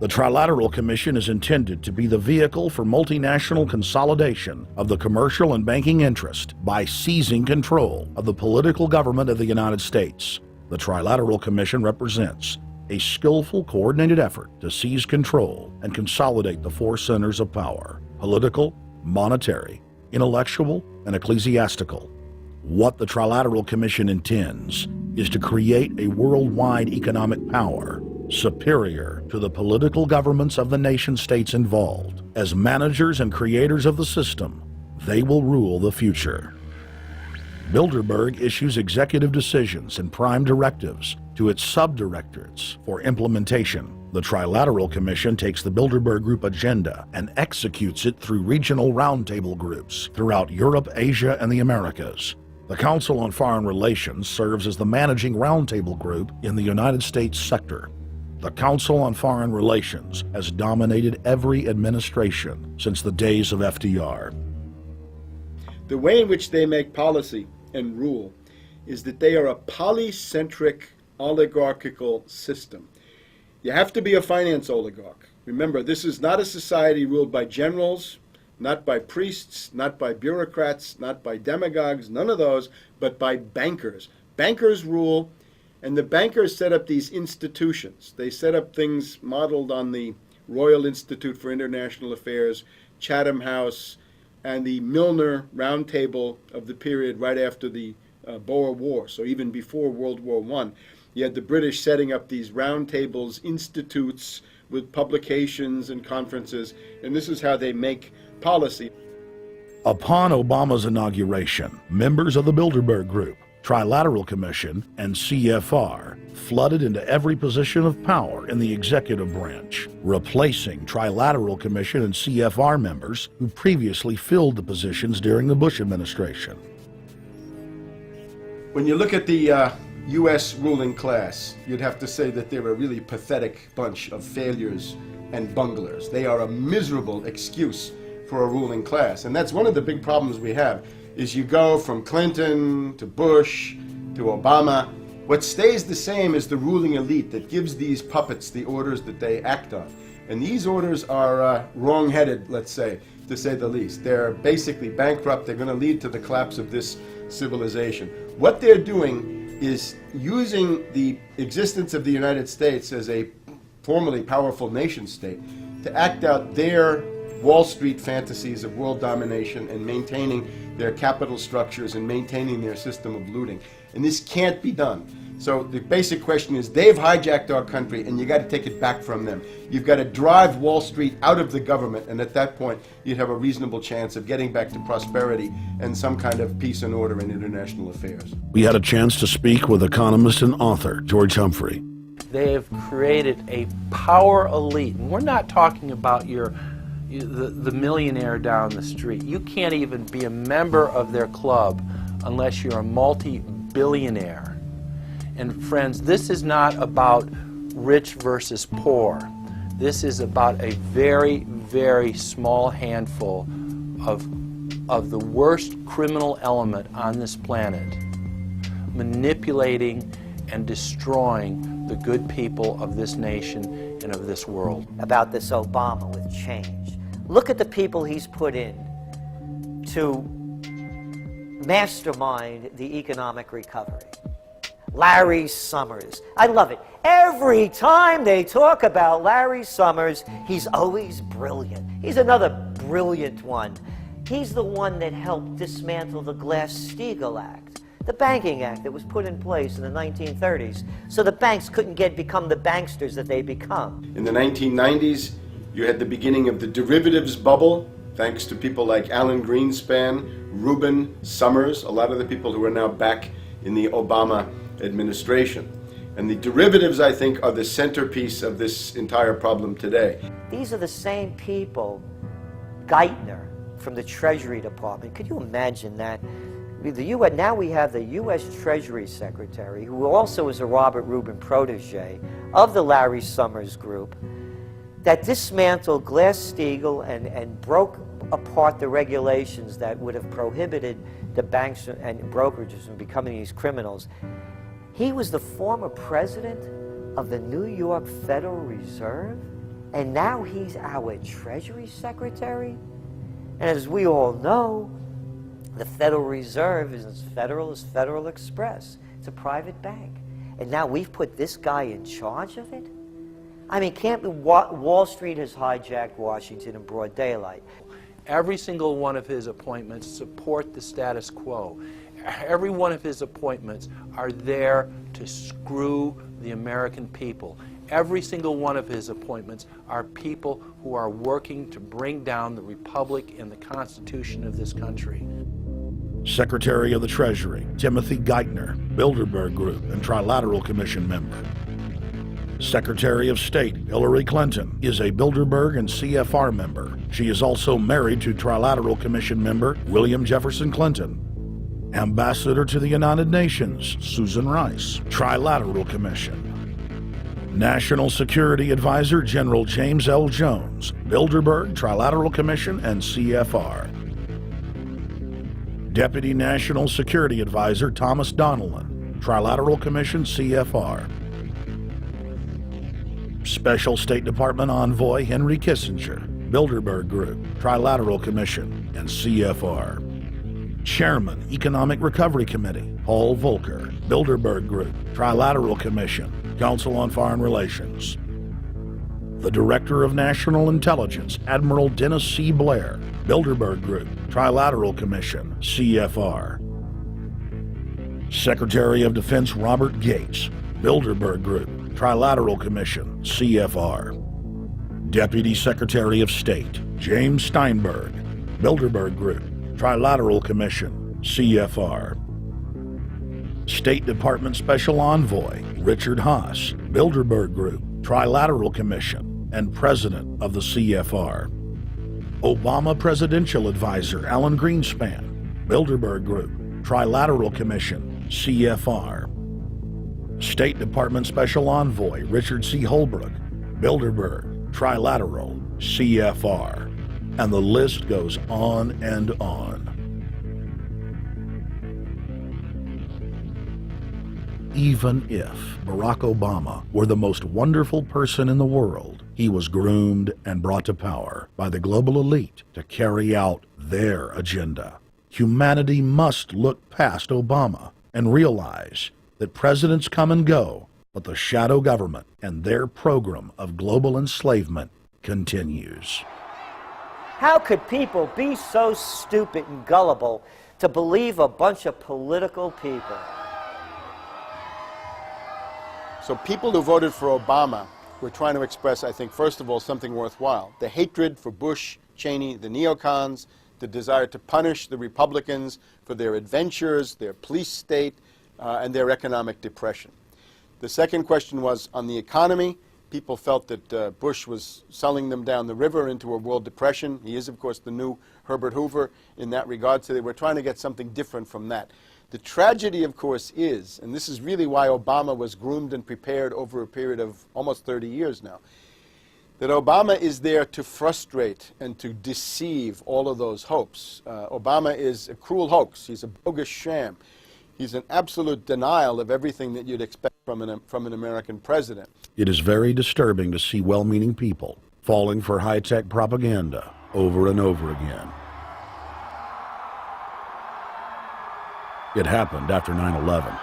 Speaker 16: The Trilateral Commission is intended to be the vehicle for multinational consolidation of the commercial and banking interest by seizing control of the political government of the United States. The Trilateral Commission represents a skillful, coordinated effort to seize control and consolidate the four centers of power: political, monetary, intellectual, and ecclesiastical. What the Trilateral Commission intends is to create a worldwide economic power superior to the political governments of the nation-states involved. As managers and creators of the system, they will rule the future. Bilderberg issues executive decisions and prime directives to its subdirectorates for implementation. The Trilateral Commission takes the Bilderberg Group agenda and executes it through regional roundtable groups throughout Europe, Asia, and the Americas. The Council on Foreign Relations serves as the managing roundtable group in the United States sector. The Council on Foreign Relations has dominated every administration since the days of FDR.
Speaker 4: The way in which they make policy and rule is that they are a polycentric oligarchical system. You have to be a finance oligarch. Remember, this is not a society ruled by generals, not by priests, not by bureaucrats, not by demagogues, none of those, but by bankers. Bankers rule, and the bankers set up these institutions. They set up things modeled on the Royal Institute for International Affairs, Chatham House, and the Milner Round Table of the period right after the Boer War, so even before World War I. You had the British setting up these round tables, institutes with publications and conferences, and this is how they make policy.
Speaker 16: Upon Obama's inauguration, members of the Bilderberg Group, Trilateral Commission, and CFR flooded into every position of power in the executive branch, replacing Trilateral Commission and CFR members who previously filled the positions during the Bush administration.
Speaker 4: When you look at the U.S. ruling class, you'd have to say that they're a really pathetic bunch of failures and bunglers. They are a miserable excuse for a ruling class, and that's one of the big problems we have. Is you go from Clinton to Bush to Obama. What stays the same is the ruling elite that gives these puppets the orders that they act on. And these orders are wrong-headed, let's say, to say the least. They're basically bankrupt. They're going to lead to the collapse of this civilization. What they're doing is using the existence of the United States as a formerly powerful nation state to act out their Wall Street fantasies of world domination and maintaining their capital structures and maintaining their system of looting. And this can't be done. So the basic question is, they've hijacked our country and you got to take it back from them. You've got to drive Wall Street out of the government, and at that point you'd have a reasonable chance of getting back to prosperity and some kind of peace and order in international affairs.
Speaker 16: We had a chance to speak with economist and author George Humphrey.
Speaker 3: They have created a power elite, and we're not talking about the millionaire down the street. You can't even be a member of their club unless you're a multi-billionaire. And friends, this is not about rich versus poor. This is about a very, very small handful of the worst criminal element on this planet, manipulating and destroying the good people of this nation and of this world.
Speaker 22: About this Obama with change. Look at the people he's put in to mastermind the economic recovery. Larry Summers. I love it. Every time they talk about Larry Summers, he's always brilliant. He's another brilliant one. He's the one that helped dismantle the Glass-Steagall Act, the banking act that was put in place in the 1930s, so the banks couldn't become the banksters that they become.
Speaker 4: In the 1990s, you had the beginning of the derivatives bubble, thanks to people like Alan Greenspan, Rubin, Summers, a lot of the people who are now back in the Obama administration. And the derivatives, I think, are the centerpiece of this entire problem today.
Speaker 22: These are the same people, Geithner from the Treasury Department. Could you imagine that? Now we have the U.S. Treasury Secretary, who also is a Robert Rubin protege of the Larry Summers Group, that dismantled Glass-Steagall and broke apart the regulations that would have prohibited the banks and brokerages from becoming these criminals. He was the former president of the New York Federal Reserve. And now he's our Treasury Secretary? And as we all know, the Federal Reserve is as federal as Federal Express. It's a private bank. And now we've put this guy in charge of it? I mean, Wall Street has hijacked Washington in broad daylight.
Speaker 3: Every single one of his appointments support the status quo. Every one of his appointments are there to screw the American people. Every single one of his appointments are people who are working to bring down the Republic and the Constitution of this country.
Speaker 16: Secretary of the Treasury, Timothy Geithner, Bilderberg Group and Trilateral Commission member. Secretary of State, Hillary Clinton, is a Bilderberg and CFR member. She is also married to Trilateral Commission member William Jefferson Clinton. Ambassador to the United Nations, Susan Rice, Trilateral Commission. National Security Advisor General James L. Jones, Bilderberg, Trilateral Commission, and CFR. Deputy National Security Advisor Thomas Donilon, Trilateral Commission, CFR. Special State Department Envoy Henry Kissinger, Bilderberg Group, Trilateral Commission, and CFR. Chairman, Economic Recovery Committee, Paul Volcker, Bilderberg Group, Trilateral Commission, Council on Foreign Relations. The Director of National Intelligence, Admiral Dennis C. Blair, Bilderberg Group, Trilateral Commission, CFR. Secretary of Defense Robert Gates, Bilderberg Group, Trilateral Commission, CFR. Deputy Secretary of State James Steinberg, Bilderberg Group, Trilateral Commission, CFR. State Department Special Envoy Richard Haass, Bilderberg Group, Trilateral Commission, and President of the CFR. Obama Presidential Advisor Alan Greenspan, Bilderberg Group, Trilateral Commission, CFR. State Department Special Envoy Richard C. Holbrooke, Bilderberg, Trilateral, CFR. And the list goes on and on. Even if Barack Obama were the most wonderful person in the world, he was groomed and brought to power by the global elite to carry out their agenda. Humanity must look past Obama and realize that presidents come and go, but the shadow government and their program of global enslavement continues.
Speaker 22: How could people be so stupid and gullible to believe a bunch of political people?
Speaker 4: So people who voted for Obama were trying to express, I think, first of all, something worthwhile. The hatred for Bush, Cheney, the neocons, the desire to punish the Republicans for their adventures, their police state, and their economic depression. The second question was on the economy. People felt that Bush was selling them down the river into a world depression. He is, of course, the new Herbert Hoover in that regard, so they were trying to get something different from that. The tragedy, of course, is, and this is really why Obama was groomed and prepared over a period of almost 30 years now, that Obama is there to frustrate and to deceive all of those hopes. Obama is a cruel hoax. He's a bogus sham. He's an absolute denial of everything that you'd expect from an American president.
Speaker 16: It is very disturbing to see well-meaning people falling for high-tech propaganda over and over again. It happened after 9/11.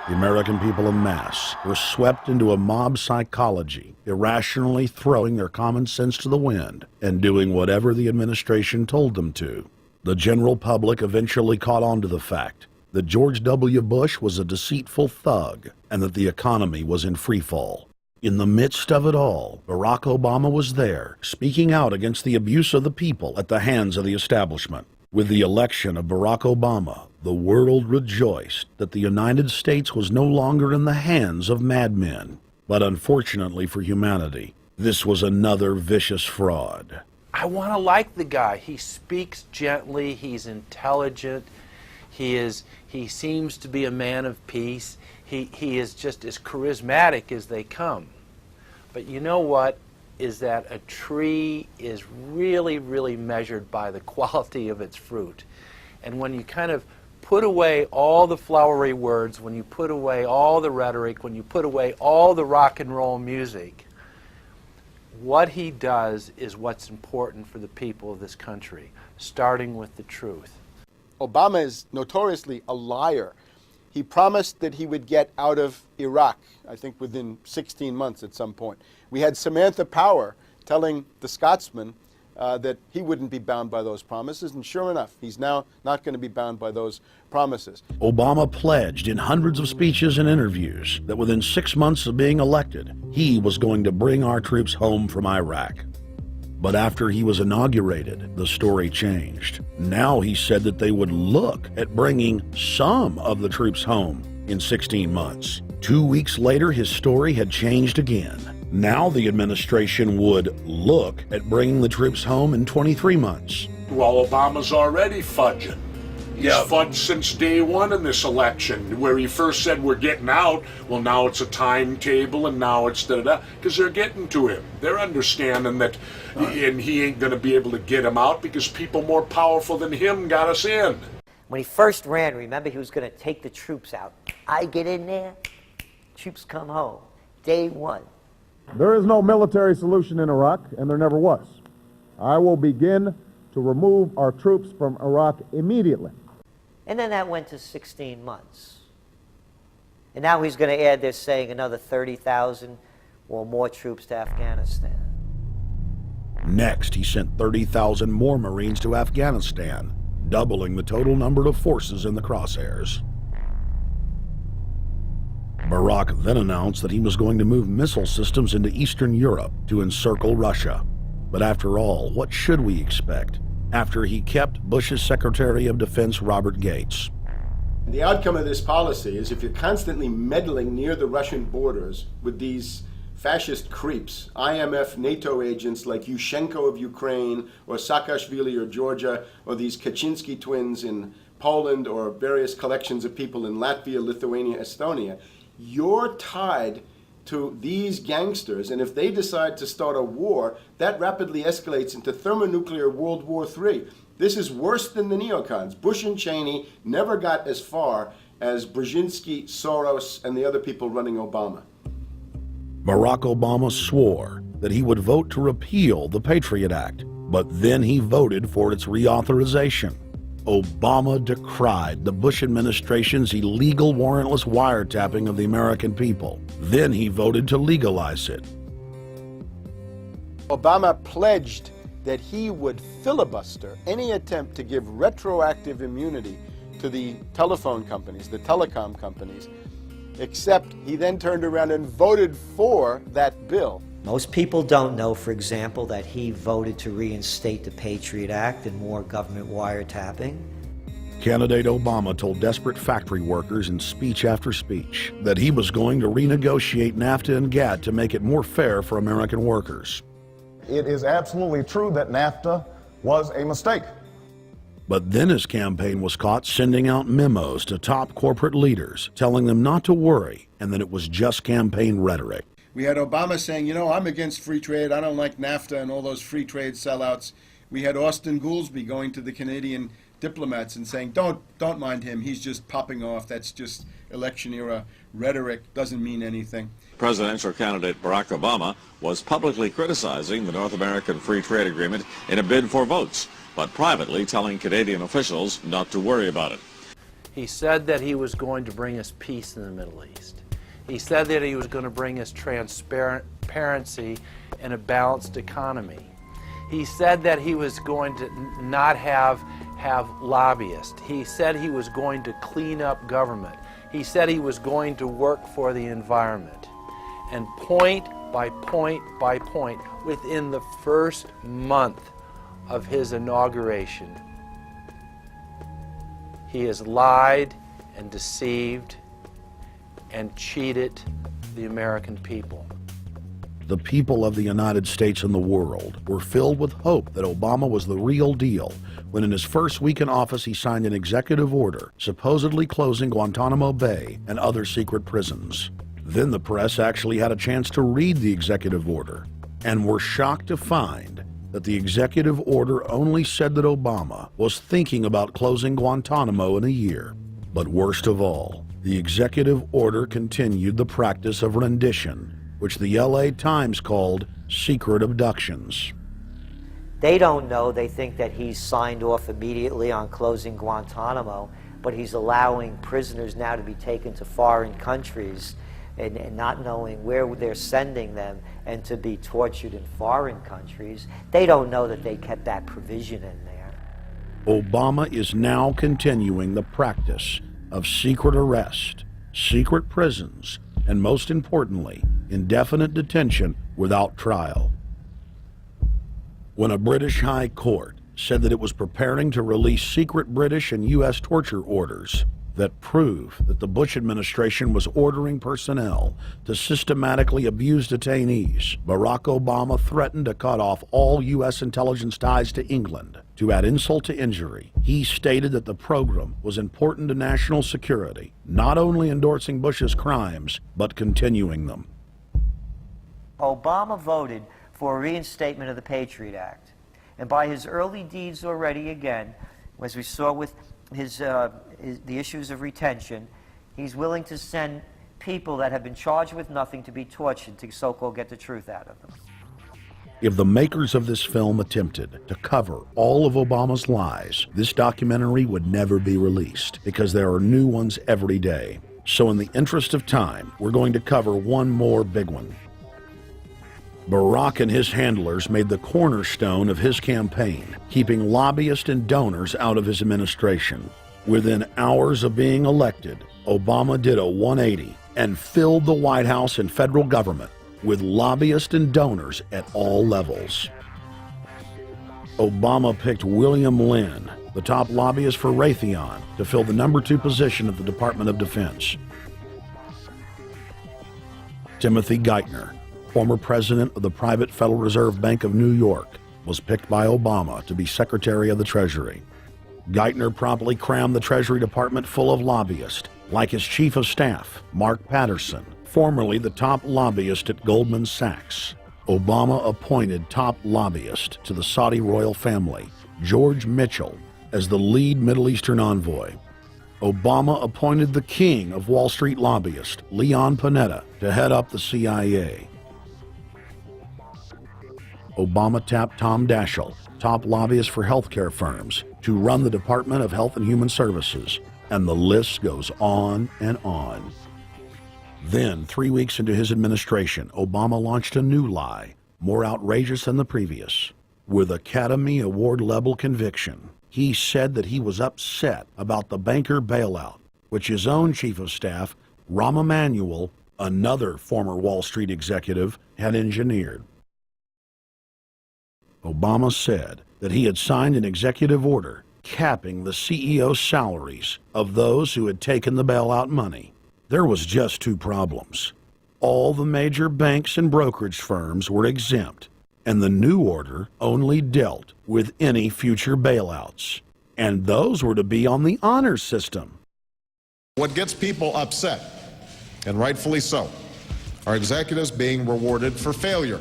Speaker 16: The American people en masse were swept into a mob psychology, irrationally throwing their common sense to the wind and doing whatever the administration told them to. The general public eventually caught on to the fact that George W. Bush was a deceitful thug and that the economy was in free fall. In the midst of it all, Barack Obama was there, speaking out against the abuse of the people at the hands of the establishment. With the election of Barack Obama, the world rejoiced that the United States was no longer in the hands of madmen. But unfortunately for humanity, this was another vicious fraud.
Speaker 3: I want to like the guy. He speaks gently, he's intelligent, he seems to be a man of peace. He is just as charismatic as they come. But you know what? Is that a tree is really, really measured by the quality of its fruit. And when you kind of put away all the flowery words, when you put away all the rhetoric, when you put away all the rock and roll music, What he does is what's important for the people of this country, starting with the truth.
Speaker 4: Obama is notoriously a liar. He promised that he would get out of Iraq, I think within 16 months at some point. We had Samantha Power telling the Scotsman that he wouldn't be bound by those promises, and sure enough, he's now not going to be bound by those promises.
Speaker 16: Obama pledged in hundreds of speeches and interviews that within 6 months of being elected, he was going to bring our troops home from Iraq. But after he was inaugurated, the story changed. Now he said that they would look at bringing some of the troops home in 16 months. 2 weeks later, his story had changed again. Now the administration would look at bringing the troops home in 23 months.
Speaker 1: Well, Obama's already fudging. He's fudged since day one in this election, where he first said we're getting out. Well, now it's a timetable, and now it's da-da-da, because they're getting to him. They're understanding that, and he ain't going to be able to get him out because people more powerful than him got us in.
Speaker 22: When he first ran, remember, he was going to take the troops out. I get in there, troops come home. Day one.
Speaker 18: There is no military solution in Iraq, and there never was. I will begin to remove our troops from Iraq immediately.
Speaker 22: And then that went to 16 months. And now he's going to add, they're saying, another 30,000 or more troops to Afghanistan.
Speaker 16: Next, he sent 30,000 more Marines to Afghanistan, doubling the total number of forces in the crosshairs. Barack then announced that he was going to move missile systems into Eastern Europe to encircle Russia. But after all, what should we expect after he kept Bush's Secretary of Defense Robert Gates?
Speaker 4: The outcome of this policy is if you're constantly meddling near the Russian borders with these fascist creeps, IMF NATO agents like Yushchenko of Ukraine or Saakashvili or Georgia, or these Kaczynski twins in Poland, or various collections of people in Latvia, Lithuania, Estonia, you're tied to these gangsters, and if they decide to start a war, that rapidly escalates into thermonuclear World War III. This is worse than the neocons. Bush and Cheney never got as far as Brzezinski, Soros, and the other people running Obama.
Speaker 16: Barack Obama swore that he would vote to repeal the Patriot Act, but then he voted for its reauthorization. Obama decried the Bush administration's illegal warrantless wiretapping of the American people. Then he voted to legalize it.
Speaker 4: Obama pledged that he would filibuster any attempt to give retroactive immunity to the telephone companies, the telecom companies, except he then turned around and voted for that bill.
Speaker 22: Most people don't know, for example, that he voted to reinstate the Patriot Act and more government wiretapping.
Speaker 16: Candidate Obama told desperate factory workers in speech after speech that he was going to renegotiate NAFTA and GATT to make it more fair for American workers.
Speaker 19: It is absolutely true that NAFTA was a mistake.
Speaker 16: But then his campaign was caught sending out memos to top corporate leaders, telling them not to worry and that it was just campaign rhetoric.
Speaker 4: We had Obama saying, you know, I'm against free trade, I don't like NAFTA and all those free trade sellouts. We had Austin Goolsbee going to the Canadian diplomats and saying, don't mind him, he's just popping off, that's just election era rhetoric, doesn't mean anything.
Speaker 20: Presidential candidate Barack Obama was publicly criticizing the North American Free Trade Agreement in a bid for votes, but privately telling Canadian officials not to worry about it.
Speaker 3: He said that he was going to bring us peace in the Middle East. He said that he was going to bring us transparency and a balanced economy. He said that he was going to not have lobbyists. He said he was going to clean up government. He said he was going to work for the environment. And point by point by point, within the first month of his inauguration, he has lied and deceived and cheated the American people.
Speaker 16: The people of the United States and the world were filled with hope that Obama was the real deal when in his first week in office he signed an executive order supposedly closing Guantanamo Bay and other secret prisons. Then the press actually had a chance to read the executive order and were shocked to find that the executive order only said that Obama was thinking about closing Guantanamo in a year. But worst of all, the executive order continued the practice of rendition which the LA Times called secret abductions.
Speaker 22: They don't know. They think that he's signed off immediately on closing Guantanamo, but he's allowing prisoners now to be taken to foreign countries and not knowing where they're sending them and to be tortured in foreign countries. They don't know that they kept that provision in there.
Speaker 16: Obama is now continuing the practice of secret arrest, secret prisons, and most importantly, indefinite detention without trial. When a British High Court said that it was preparing to release secret British and U.S. torture orders that prove that the Bush administration was ordering personnel to systematically abuse detainees, Barack Obama threatened to cut off all U.S. intelligence ties to England. To add insult to injury, he stated that the program was important to national security, not only endorsing Bush's crimes, but continuing them.
Speaker 22: Obama voted for a reinstatement of the Patriot Act. And by his early deeds already, again, as we saw with the issues of retention, he's willing to send people that have been charged with nothing to be tortured to so-called get the truth out of them.
Speaker 16: If the makers of this film attempted to cover all of Obama's lies, this documentary would never be released because there are new ones every day. So in the interest of time, we're going to cover one more big one. Barack and his handlers made the cornerstone of his campaign, keeping lobbyists and donors out of his administration. Within hours of being elected, Obama did a 180 and filled the White House and federal government with lobbyists and donors at all levels. Obama picked William Lynn, the top lobbyist for Raytheon, to fill the #2 position at the Department of Defense. Timothy Geithner, former president of the private Federal Reserve Bank of New York, was picked by Obama to be Secretary of the Treasury. Geithner promptly crammed the Treasury Department full of lobbyists, like his chief of staff, Mark Patterson, formerly the top lobbyist at Goldman Sachs. Obama appointed top lobbyist to the Saudi royal family, George Mitchell, as the lead Middle Eastern envoy. Obama appointed the king of Wall Street lobbyists, Leon Panetta, to head up the CIA. Obama tapped Tom Daschle, top lobbyist for healthcare firms, to run the Department of Health and Human Services, and the list goes on and on. Then, 3 weeks into his administration, Obama launched a new lie, more outrageous than the previous. With Academy Award-level conviction, he said that he was upset about the banker bailout, which his own chief of staff, Rahm Emanuel, another former Wall Street executive, had engineered. Obama said that he had signed an executive order capping the CEO's salaries of those who had taken the bailout money. There was just 2 problems. All the major banks and brokerage firms were exempt, and the new order only dealt with any future bailouts. And those were to be on the honor system.
Speaker 19: What gets people upset, and rightfully so, are executives being rewarded for failure.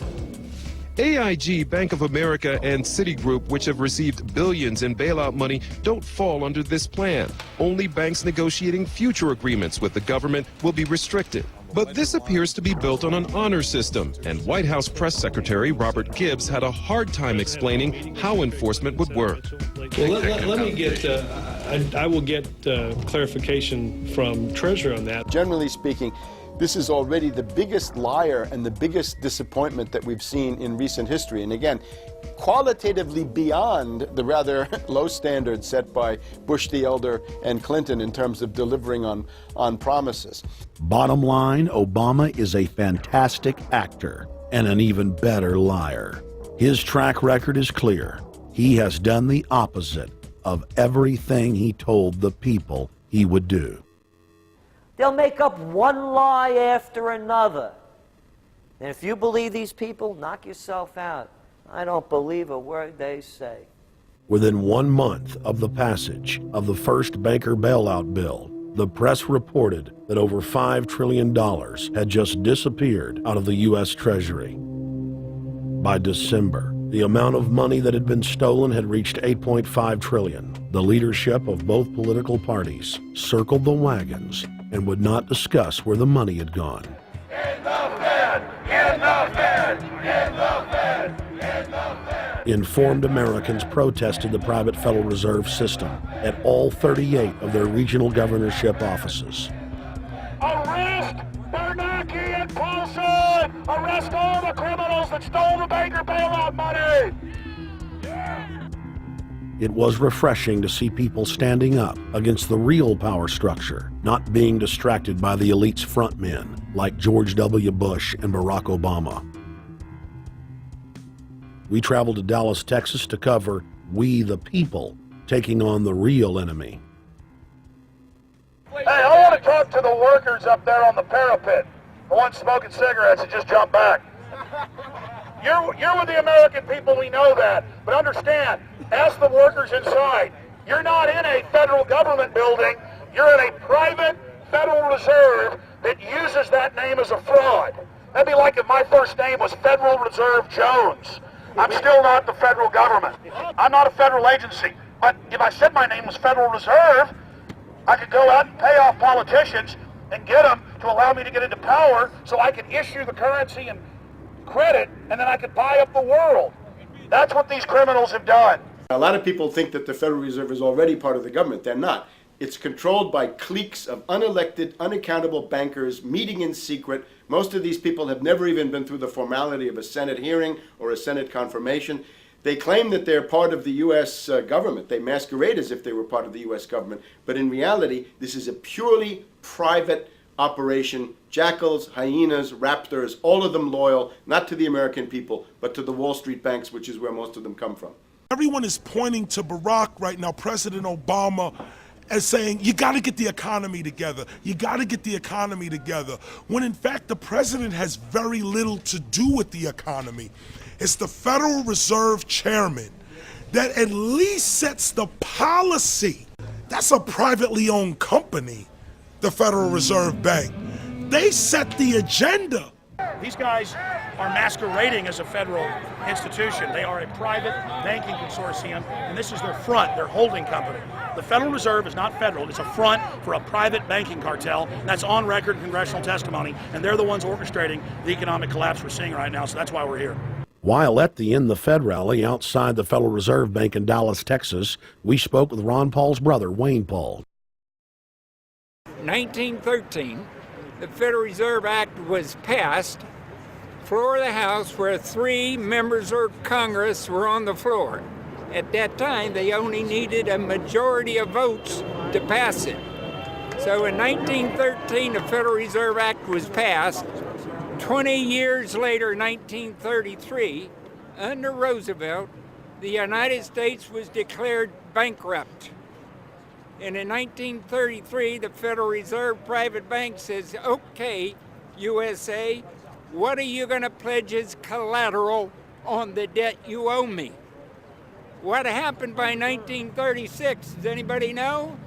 Speaker 2: AIG, Bank of America, and Citigroup, which have received billions in bailout money, don't fall under this plan. Only banks negotiating future agreements with the government will be restricted. But this appears to be built on an honor system, and White House Press Secretary Robert Gibbs had a hard time explaining how enforcement would work.
Speaker 5: Well, let me get, I will get clarification from Treasury on that.
Speaker 4: Generally speaking, this is already the biggest liar and the biggest disappointment that we've seen in recent history. And again, qualitatively beyond the rather low standards set by Bush the Elder and Clinton in terms of delivering on promises.
Speaker 16: Bottom line, Obama is a fantastic actor and an even better liar. His track record is clear. He has done the opposite of everything he told the people he would do.
Speaker 22: They'll make up one lie after another. And if you believe these people, knock yourself out. I don't believe a word they say.
Speaker 16: Within 1 month of the passage of the first banker bailout bill, the press reported that over $5 trillion had just disappeared out of the U.S. Treasury. By December, the amount of money that had been stolen had reached $8.5 trillion. The leadership of both political parties circled the wagons and would not discuss where the money had gone.
Speaker 15: In the Fed! In the Fed! In the Fed! In the Fed!
Speaker 16: Informed Americans protested the private Federal Reserve System at all 38 of their regional governorship offices.
Speaker 15: Arrest Bernanke and Paulson! Arrest all the criminals that stole the banker bailout money!
Speaker 16: It was refreshing to see people standing up against the real power structure, not being distracted by the elite's frontmen like George W. Bush and Barack Obama. We traveled to Dallas, Texas to cover We the People taking on the real enemy.
Speaker 15: Hey, I want to talk to the workers up there on the parapet. The ones smoking cigarettes that just jumped back. You're with the American people, we know that. But understand, ask the workers inside. You're not in a federal government building. You're in a private Federal Reserve that uses that name as a fraud. That'd be like if my first name was Federal Reserve Jones. I'm still not the federal government. I'm not a federal agency. But if I said my name was Federal Reserve, I could go out and pay off politicians and get them to allow me to get into power so I could issue the currency and credit, and then I could buy up the world. That's what these criminals have done.
Speaker 4: A lot of people think that the Federal Reserve is already part of the government. They're not. It's controlled by cliques of unelected, unaccountable bankers meeting in secret. Most of these people have never even been through the formality of a Senate hearing or a Senate confirmation. They claim that they're part of the U.S. government. They masquerade as if they were part of the U.S. government. But in reality, this is a purely private operation. Jackals, hyenas, raptors, all of them loyal, not to the American people, but to the Wall Street banks, which is where most of them come from.
Speaker 7: Everyone is pointing to Barack right now, President Obama, as saying, you got to get the economy together. You got to get the economy together. When in fact, the president has very little to do with the economy. It's the Federal Reserve chairman that at least sets the policy. That's a privately owned company, the Federal Reserve Bank. They set the agenda.
Speaker 9: These guys are masquerading as a federal institution. They are a private banking consortium, and this is their front, their holding company. The Federal Reserve is not federal. It's a front for a private banking cartel. That's on record in congressional testimony, and they're the ones orchestrating the economic collapse we're seeing right now, so that's why we're here.
Speaker 16: While at the End the Fed rally outside the Federal Reserve Bank in Dallas, Texas, we spoke with Ron Paul's brother, Wayne Paul.
Speaker 8: 1913, the Federal Reserve Act was passed, floor of the House, where 3 members of Congress were on the floor. At that time, they only needed a majority of votes to pass it. So in 1913, the Federal Reserve Act was passed. 20 years later, 1933, under Roosevelt, the United States was declared bankrupt. And in 1933, the Federal Reserve private bank says, okay, USA, what are you going to pledge as collateral on the debt you owe me? What happened by 1936? Does anybody know?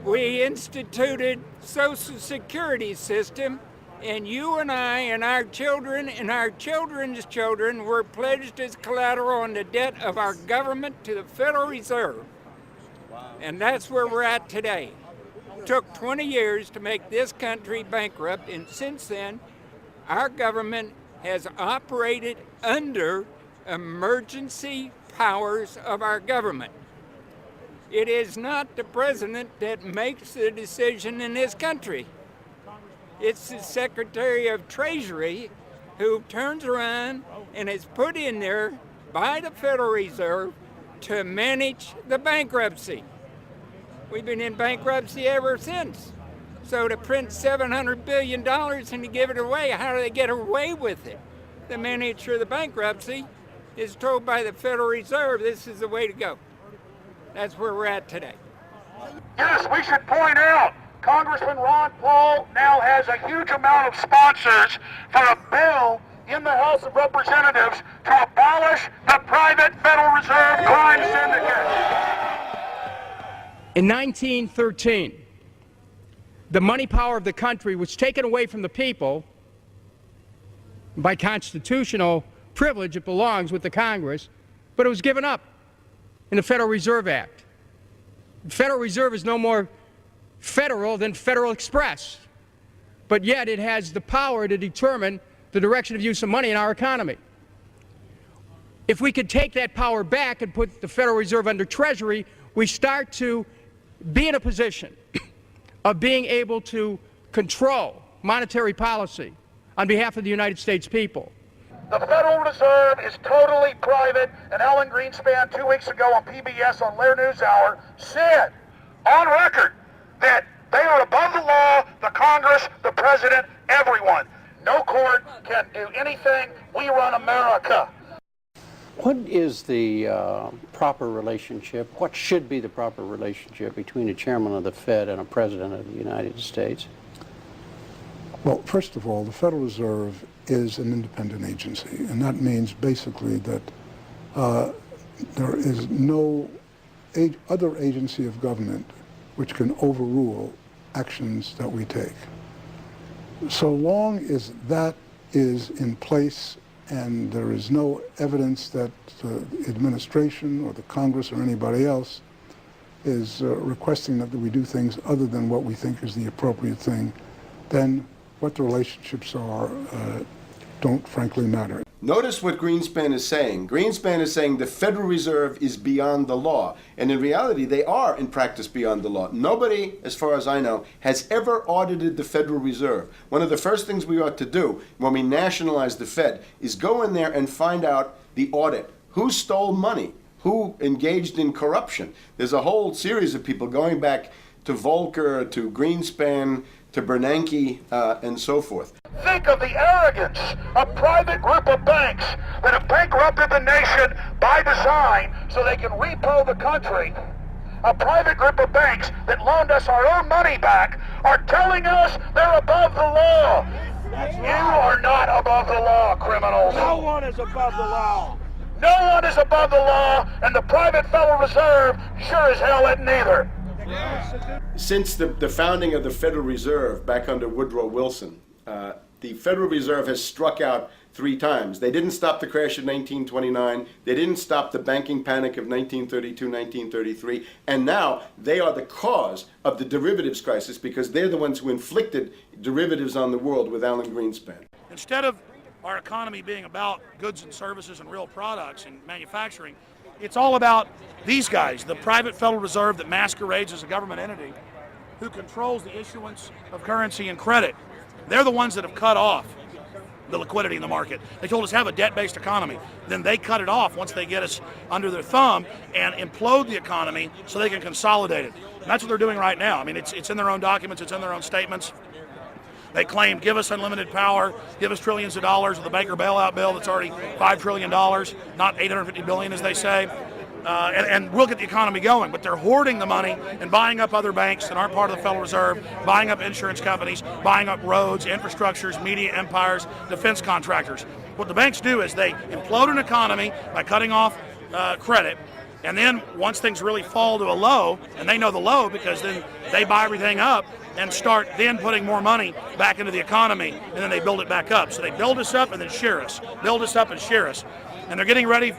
Speaker 8: We instituted Social Security system, and you and I and our children and our children's children were pledged as collateral on the debt of our government to the Federal Reserve. And that's where we're at today. It took 20 years to make this country bankrupt, and since then, our government has operated under emergency powers of our government. It is not the president that makes the decision in this country. It's the Secretary of Treasury who turns around and is put in there by the Federal Reserve to manage the bankruptcy. We've been in bankruptcy ever since. So to print $700 billion and to give it away, how do they get away with it? The manager of the bankruptcy is told by the Federal Reserve this is the way to go. That's where we're at today.
Speaker 15: Yes, we should point out, Congressman Ron Paul now has a huge amount of sponsors for a bill in the House of Representatives to abolish the private Federal Reserve crime syndicate.
Speaker 17: In 1913, the money power of the country was taken away from the people. By constitutional privilege, it belongs with the Congress, but it was given up in the Federal Reserve Act. The Federal Reserve is no more federal than Federal Express, but yet it has the power to determine the direction of use of money in our economy. If we could take that power back and put the Federal Reserve under Treasury, we start to be in a position of being able to control monetary policy on behalf of the United States people.
Speaker 15: The Federal Reserve is totally private, and Alan Greenspan 2 weeks ago on PBS on Lair NewsHour said on record that they are above the law, the Congress, the President, everyone. No court can do anything. We run America.
Speaker 13: What is the proper relationship, what should be the proper relationship between a chairman of the Fed and a president of the United States?
Speaker 21: Well, first of all, the Federal Reserve is an independent agency, and that means basically that there is no other agency of government which can overrule actions that we take. So long as that is in place and there is no evidence that the administration or the Congress or anybody else is requesting that we do things other than what we think is the appropriate thing, then what the relationships are don't frankly matter.
Speaker 4: Notice what Greenspan is saying. Greenspan is saying the Federal Reserve is beyond the law. And in reality, they are in practice beyond the law. Nobody, as far as I know, has ever audited the Federal Reserve. One of the first things we ought to do when we nationalize the Fed is go in there and find out the audit. Who stole money? Who engaged in corruption? There's a whole series of people going back to Volcker, to Greenspan, to Bernanke, and so forth.
Speaker 15: Think of the arrogance of private group of banks that have bankrupted the nation by design so they can repo the country. A private group of banks that loaned us our own money back are telling us they're above the law. You are not above the law, criminals.
Speaker 10: No one is above the law.
Speaker 15: No one is above the law, and the private Federal Reserve sure as hell isn't either.
Speaker 4: Since the founding of the Federal Reserve back under Woodrow Wilson, the Federal Reserve has struck out 3 times. They didn't stop the crash of 1929. They didn't stop the banking panic of 1932, 1933. And now they are the cause of the derivatives crisis because they're the ones who inflicted derivatives on the world with Alan Greenspan.
Speaker 15: Instead of our economy being about goods and services and real products and manufacturing, it's all about these guys, the private Federal Reserve that masquerades as a government entity who controls the issuance of currency and credit. They're the ones that have cut off the liquidity in the market. They told us have a debt-based economy. Then they cut it off once they get us under their thumb and implode the economy so they can consolidate it. And that's what they're doing right now. I mean, it's in their own documents, it's in their own statements. They claim, give us unlimited power, give us trillions of dollars of the Baker bailout bill that's already $5 trillion, not $850 billion as they say. And we'll get the economy going, but they're hoarding the money and buying up other banks that aren't part of the Federal Reserve, buying up insurance companies, buying up roads, infrastructures, media empires, defense contractors. What the banks do is they implode an economy by cutting off credit, and then once things really fall to a low, and they know the low because then they buy everything up and start then putting more money back into the economy, and then they build it back up. So they build us up and then shear us, build us up and shear us. And they're getting ready.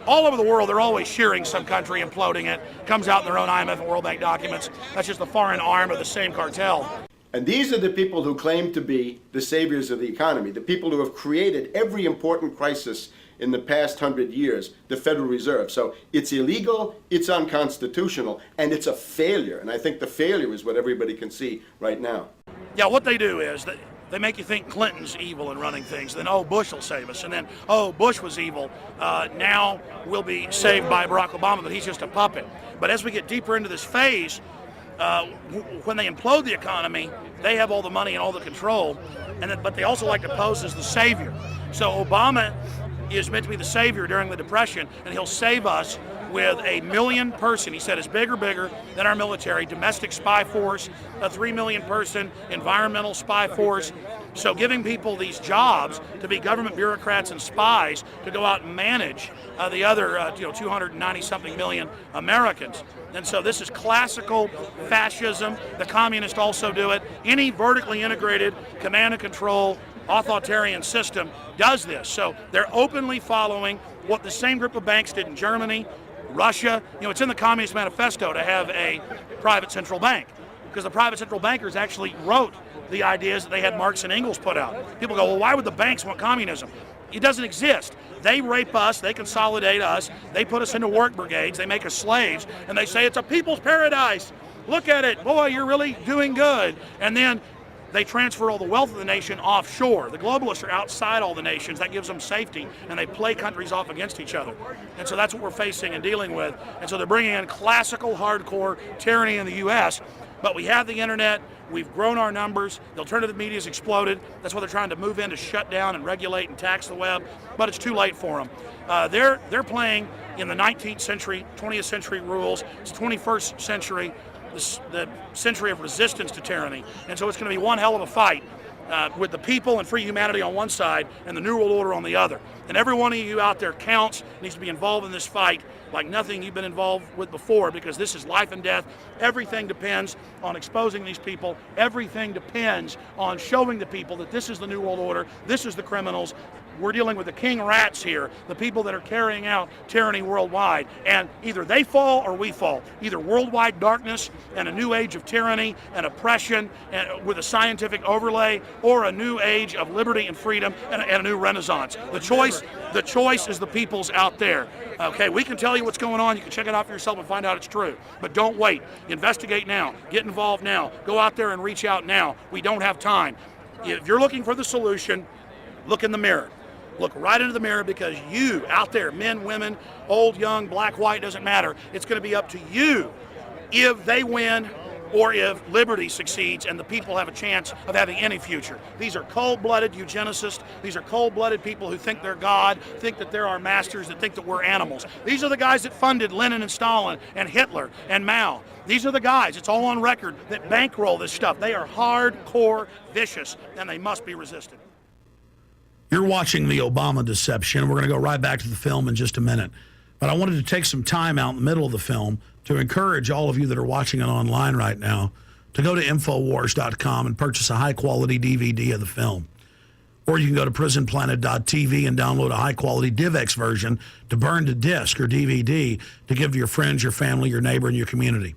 Speaker 15: All over the world, they're always shearing some country, imploding it. Comes out in their own IMF and World Bank documents. That's just the foreign arm of the same cartel.
Speaker 4: And these are the people who claim to be the saviors of the economy, the people who have created every important crisis in the past 100 years, the Federal Reserve. So it's illegal, it's unconstitutional, and it's a failure. And I think the failure is what everybody can see right now.
Speaker 15: Yeah, what they do is they make you think Clinton's evil in running things. Then, oh, Bush will save us. And then, oh, Bush was evil. Now we'll be saved by Barack Obama, but he's just a puppet. But as we get deeper into this phase, when they implode the economy, they have all the money and all the control. But they also like to pose as the savior. So Obama is meant to be the savior during the Depression, and he'll save us with a 1 million person, he said, is bigger than our military, domestic spy force, a 3 million person environmental spy force. So giving people these jobs to be government bureaucrats and spies to go out and manage the other 290-something million Americans. And so this is classical fascism. The communists also do it. Any vertically integrated command and control authoritarian system does this. So they're openly following what the same group of banks did in Germany, Russia. It's in the Communist Manifesto to have a private central bank, because the private central bankers actually wrote
Speaker 9: the ideas that they had Marx and Engels put out. People go, well, why would the banks want communism? It doesn't exist. They rape us, they consolidate us, they put us into work brigades, they make us slaves, and they say it's a people's paradise. Look at it, boy, you're really doing good. And then they transfer all the wealth of the nation offshore. The globalists are outside all the nations. That gives them safety, and they play countries off against each other. And so that's what we're facing and dealing with. And so they're bringing in classical, hardcore tyranny in the U.S., but we have the internet. We've grown our numbers. The alternative media's exploded. That's why they're trying to move in to shut down and regulate and tax the web, but it's too late for them. They're playing in the 19th century, 20th century rules. It's 21st century, the century of resistance to tyranny. And so it's going to be one hell of a fight with the people and free humanity on one side and the New World Order on the other. And every one of you out there counts, needs to be involved in this fight like nothing you've been involved with before, because this is life and death. Everything depends on exposing these people. Everything depends on showing the people that this is the New World Order, this is the criminals. We're dealing with the king rats here, the people that are carrying out tyranny worldwide. And either they fall or we fall. Either worldwide darkness and a new age of tyranny and oppression and with a scientific overlay, or a new age of liberty and freedom and a new renaissance. The choice is the people's out there. Okay, we can tell you what's going on. You can check it out for yourself and find out it's true. But don't wait. Investigate now. Get involved now. Go out there and reach out now. We don't have time. If you're looking for the solution, look in the mirror. Look right into the mirror, because you out there, men, women, old, young, black, white, doesn't matter. It's going to be up to you if they win or if liberty succeeds and the people have a chance of having any future. These are cold-blooded eugenicists. These are cold-blooded people who think they're God, think that they're our masters, that think that we're animals. These are the guys that funded Lenin and Stalin and Hitler and Mao. These are the guys, it's all on record, that bankroll this stuff. They are hardcore vicious, and they must be resisted.
Speaker 16: You're watching The Obama Deception. We're going to go right back to the film in just a minute. But I wanted to take some time out in the middle of the film to encourage all of you that are watching it online right now to go to Infowars.com and purchase a high-quality DVD of the film. Or you can go to PrisonPlanet.tv and download a high-quality DivX version to burn to disc or DVD to give to your friends, your family, your neighbor, and your community.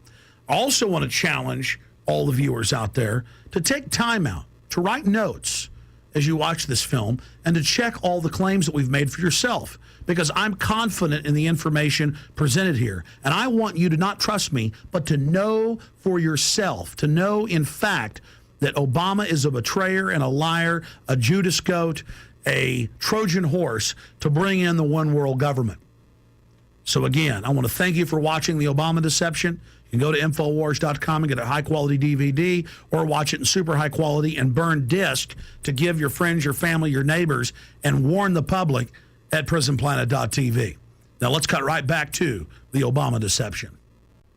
Speaker 16: I also want to challenge all the viewers out there to take time out to write notes as you watch this film and to check all the claims that we've made for yourself, because I'm confident in the information presented here. And I want you to not trust me, but to know for yourself, to know in fact that Obama is a betrayer and a liar, a Judas goat, a Trojan horse to bring in the one world government. So again, I want to thank you for watching The Obama Deception. You can go to Infowars.com and get a high-quality DVD, or watch it in super high quality and burn disc to give your friends, your family, your neighbors, and warn the public at PrisonPlanet.tv. Now let's cut right back to The Obama Deception.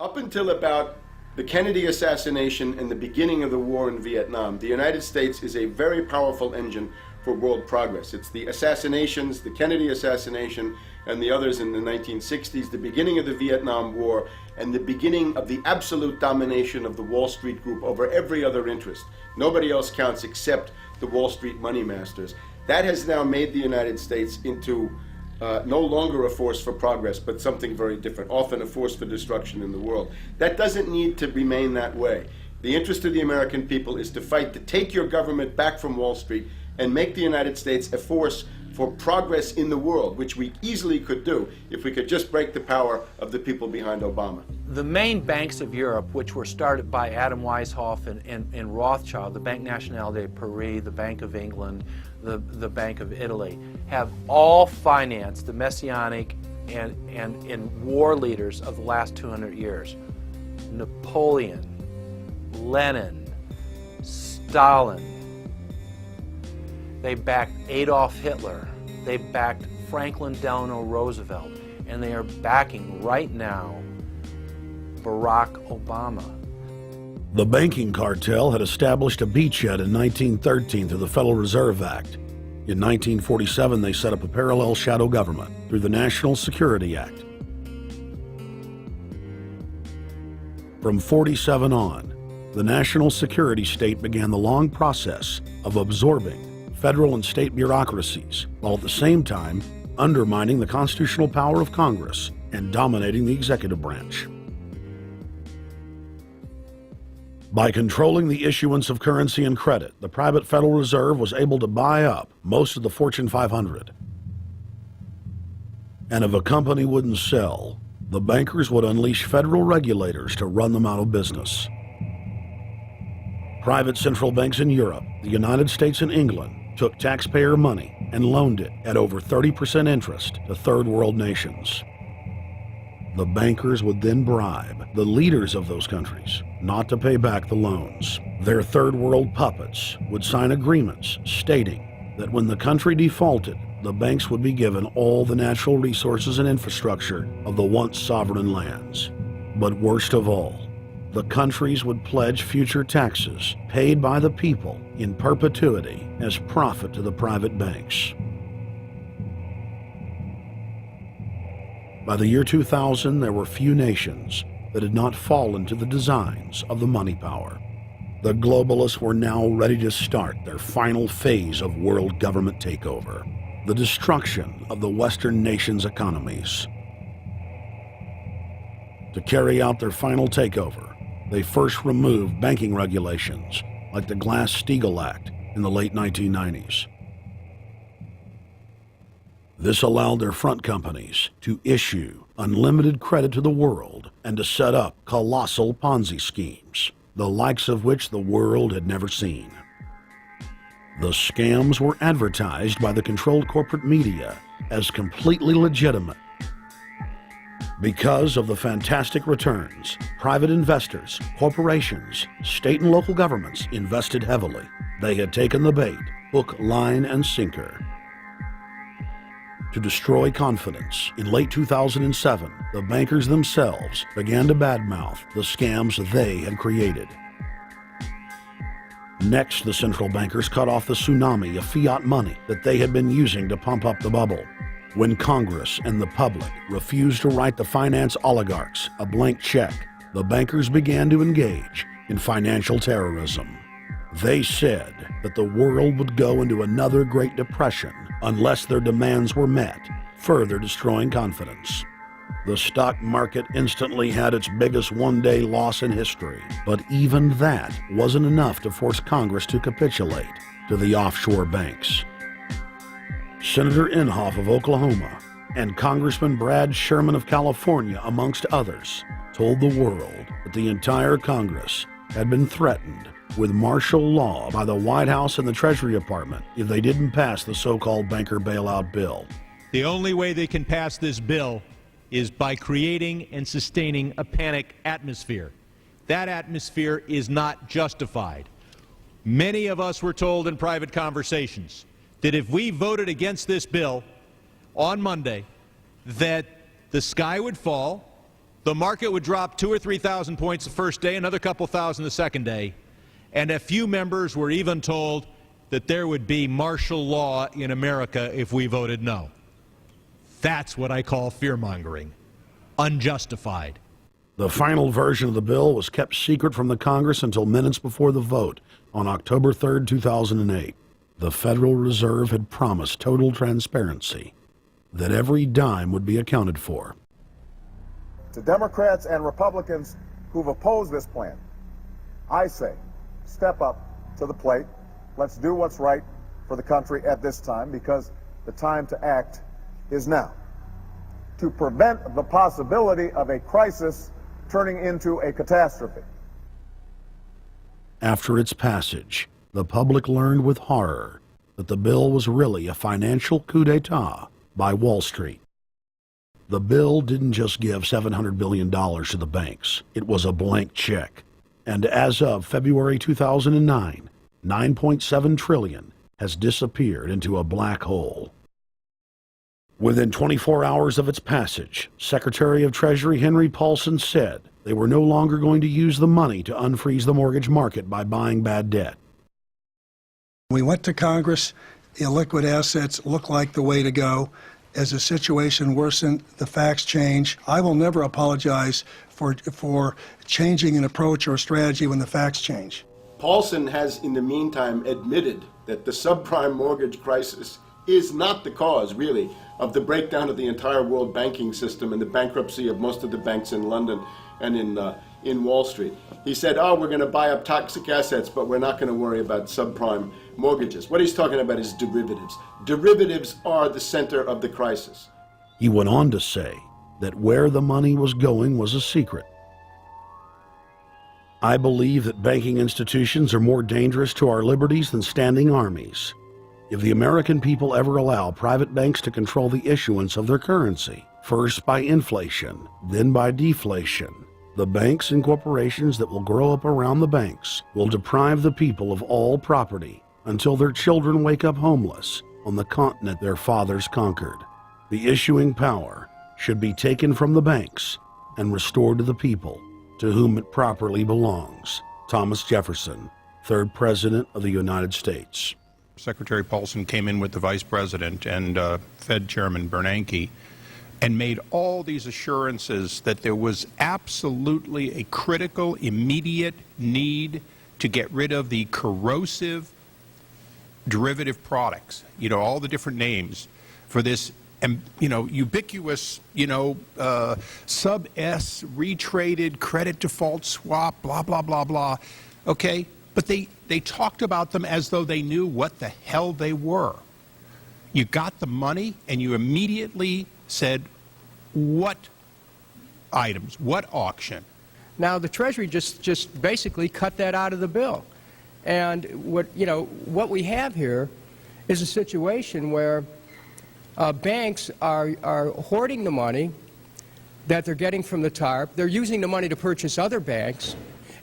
Speaker 4: Up until about the Kennedy assassination and the beginning of the war in Vietnam, the United States is a very powerful engine for world progress. It's the assassinations, the Kennedy assassination, and the others in the 1960s, the beginning of the Vietnam War, and the beginning of the absolute domination of the Wall Street Group over every other interest. Nobody else counts except the Wall Street money masters. That has now made the United States into no longer a force for progress, but something very different, often a force for destruction in the world. That doesn't need to remain that way. The interest of the American people is to fight to take your government back from Wall Street and make the United States a force for progress in the world, which we easily could do if we could just break the power of the people behind Obama.
Speaker 3: The main banks of Europe, which were started by Adam Weishaupt and Rothschild, the Banque Nationale de Paris, the Bank of England, the Bank of Italy, have all financed the messianic and war leaders of the last 200 years. Napoleon, Lenin, Stalin. They backed Adolf Hitler. They backed Franklin Delano Roosevelt. And they are backing right now Barack Obama.
Speaker 16: The banking cartel had established a beachhead in 1913 through the Federal Reserve Act. In 1947, they set up a parallel shadow government through the National Security Act. From 47 on, the national security state began the long process of absorbing federal and state bureaucracies, while at the same time undermining the constitutional power of Congress and dominating the executive branch. By controlling the issuance of currency and credit, the private Federal Reserve was able to buy up most of the Fortune 500. And if a company wouldn't sell, the bankers would unleash federal regulators to run them out of business. Private central banks in Europe, the United States, and England took taxpayer money and loaned it at over 30% interest to third world nations. The bankers would then bribe the leaders of those countries not to pay back the loans. Their third world puppets would sign agreements stating that when the country defaulted, the banks would be given all the natural resources and infrastructure of the once sovereign lands. But worst of all, the countries would pledge future taxes paid by the people in perpetuity as profit to the private banks. By the year 2000, there were few nations that had not fallen to the designs of the money power. The globalists were now ready to start their final phase of world government takeover, the destruction of the Western nations' economies. To carry out their final takeover, they first removed banking regulations like the Glass-Steagall Act in the late 1990s. This allowed their front companies to issue unlimited credit to the world and to set up colossal Ponzi schemes, the likes of which the world had never seen. The scams were advertised by the controlled corporate media as completely legitimate. Because of the fantastic returns, private investors, corporations, state and local governments invested heavily. They had taken the bait, hook, line, and sinker. To destroy confidence, in late 2007, the bankers themselves began to badmouth the scams they had created. Next, the central bankers cut off the tsunami of fiat money that they had been using to pump up the bubble. When Congress and the public refused to write the finance oligarchs a blank check, the bankers began to engage in financial terrorism. They said that the world would go into another Great Depression unless their demands were met, further destroying confidence. The stock market instantly had its biggest one-day loss in history, but even that wasn't enough to force Congress to capitulate to the offshore banks. Senator Inhofe of Oklahoma and Congressman Brad Sherman of California, amongst others, told the world that the entire Congress had been threatened with martial law by the White House and the Treasury Department if they didn't pass the so-called banker bailout bill.
Speaker 6: The only way they can pass this bill is by creating and sustaining a panic atmosphere. That atmosphere is not justified. Many of us were told in private conversations that if we voted against this bill on Monday, that the sky would fall, the market would drop 2,000 or 3,000 points the first day, another couple thousand the second day, and a few members were even told that there would be martial law in America if we voted no. That's what I call fear-mongering. Unjustified.
Speaker 16: The final version of the bill was kept secret from the Congress until minutes before the vote on October 3, 2008. The Federal Reserve had promised total transparency, that every dime would be accounted for.
Speaker 18: To Democrats and Republicans who've opposed this plan, I say, step up to the plate. Let's do what's right for the country at this time, because the time to act is now. To prevent the possibility of a crisis turning into a catastrophe.
Speaker 16: After its passage, the public learned with horror that the bill was really a financial coup d'etat by Wall Street. The bill didn't just give $700 billion to the banks. It was a blank check. And as of February 2009, $9.7 trillion has disappeared into a black hole. Within 24 hours of its passage, Secretary of Treasury Henry Paulson said they were no longer going to use the money to unfreeze the mortgage market by buying bad debt.
Speaker 21: We went to Congress. Illiquid assets look like the way to go. As the situation worsened, the facts change. I will never apologize for changing an approach or strategy when the facts change.
Speaker 4: Paulson has, in the meantime, admitted that the subprime mortgage crisis is not the cause, really, of the breakdown of the entire world banking system and the bankruptcy of most of the banks in London and in Wall Street. He said, oh, we're going to buy up toxic assets, but we're not going to worry about subprime mortgages. What he's talking about is derivatives. Derivatives are the center of the crisis.
Speaker 16: He went on to say that where the money was going was a secret. I believe that banking institutions are more dangerous to our liberties than standing armies. If the American people ever allow private banks to control the issuance of their currency, first by inflation, then by deflation, the banks and corporations that will grow up around the banks will deprive the people of all property until their children wake up homeless on the continent their fathers conquered. The issuing power should be taken from the banks and restored to the people, to whom it properly belongs. Thomas Jefferson, 3rd President of the United States.
Speaker 11: Secretary Paulson came in with the Vice President and Fed Chairman Bernanke and made all these assurances that there was absolutely a critical, immediate need to get rid of the corrosive derivative products, all the different names for this, ubiquitous, sub-S retraded credit default swap, blah, blah, blah, blah. Okay? But they talked about them as though they knew what the hell they were. You got the money and you immediately said, what items, what auction?
Speaker 17: Now the Treasury just basically cut that out of the bill. And what we have here is a situation where banks are hoarding the money that they're getting from the TARP. They're using the money to purchase other banks.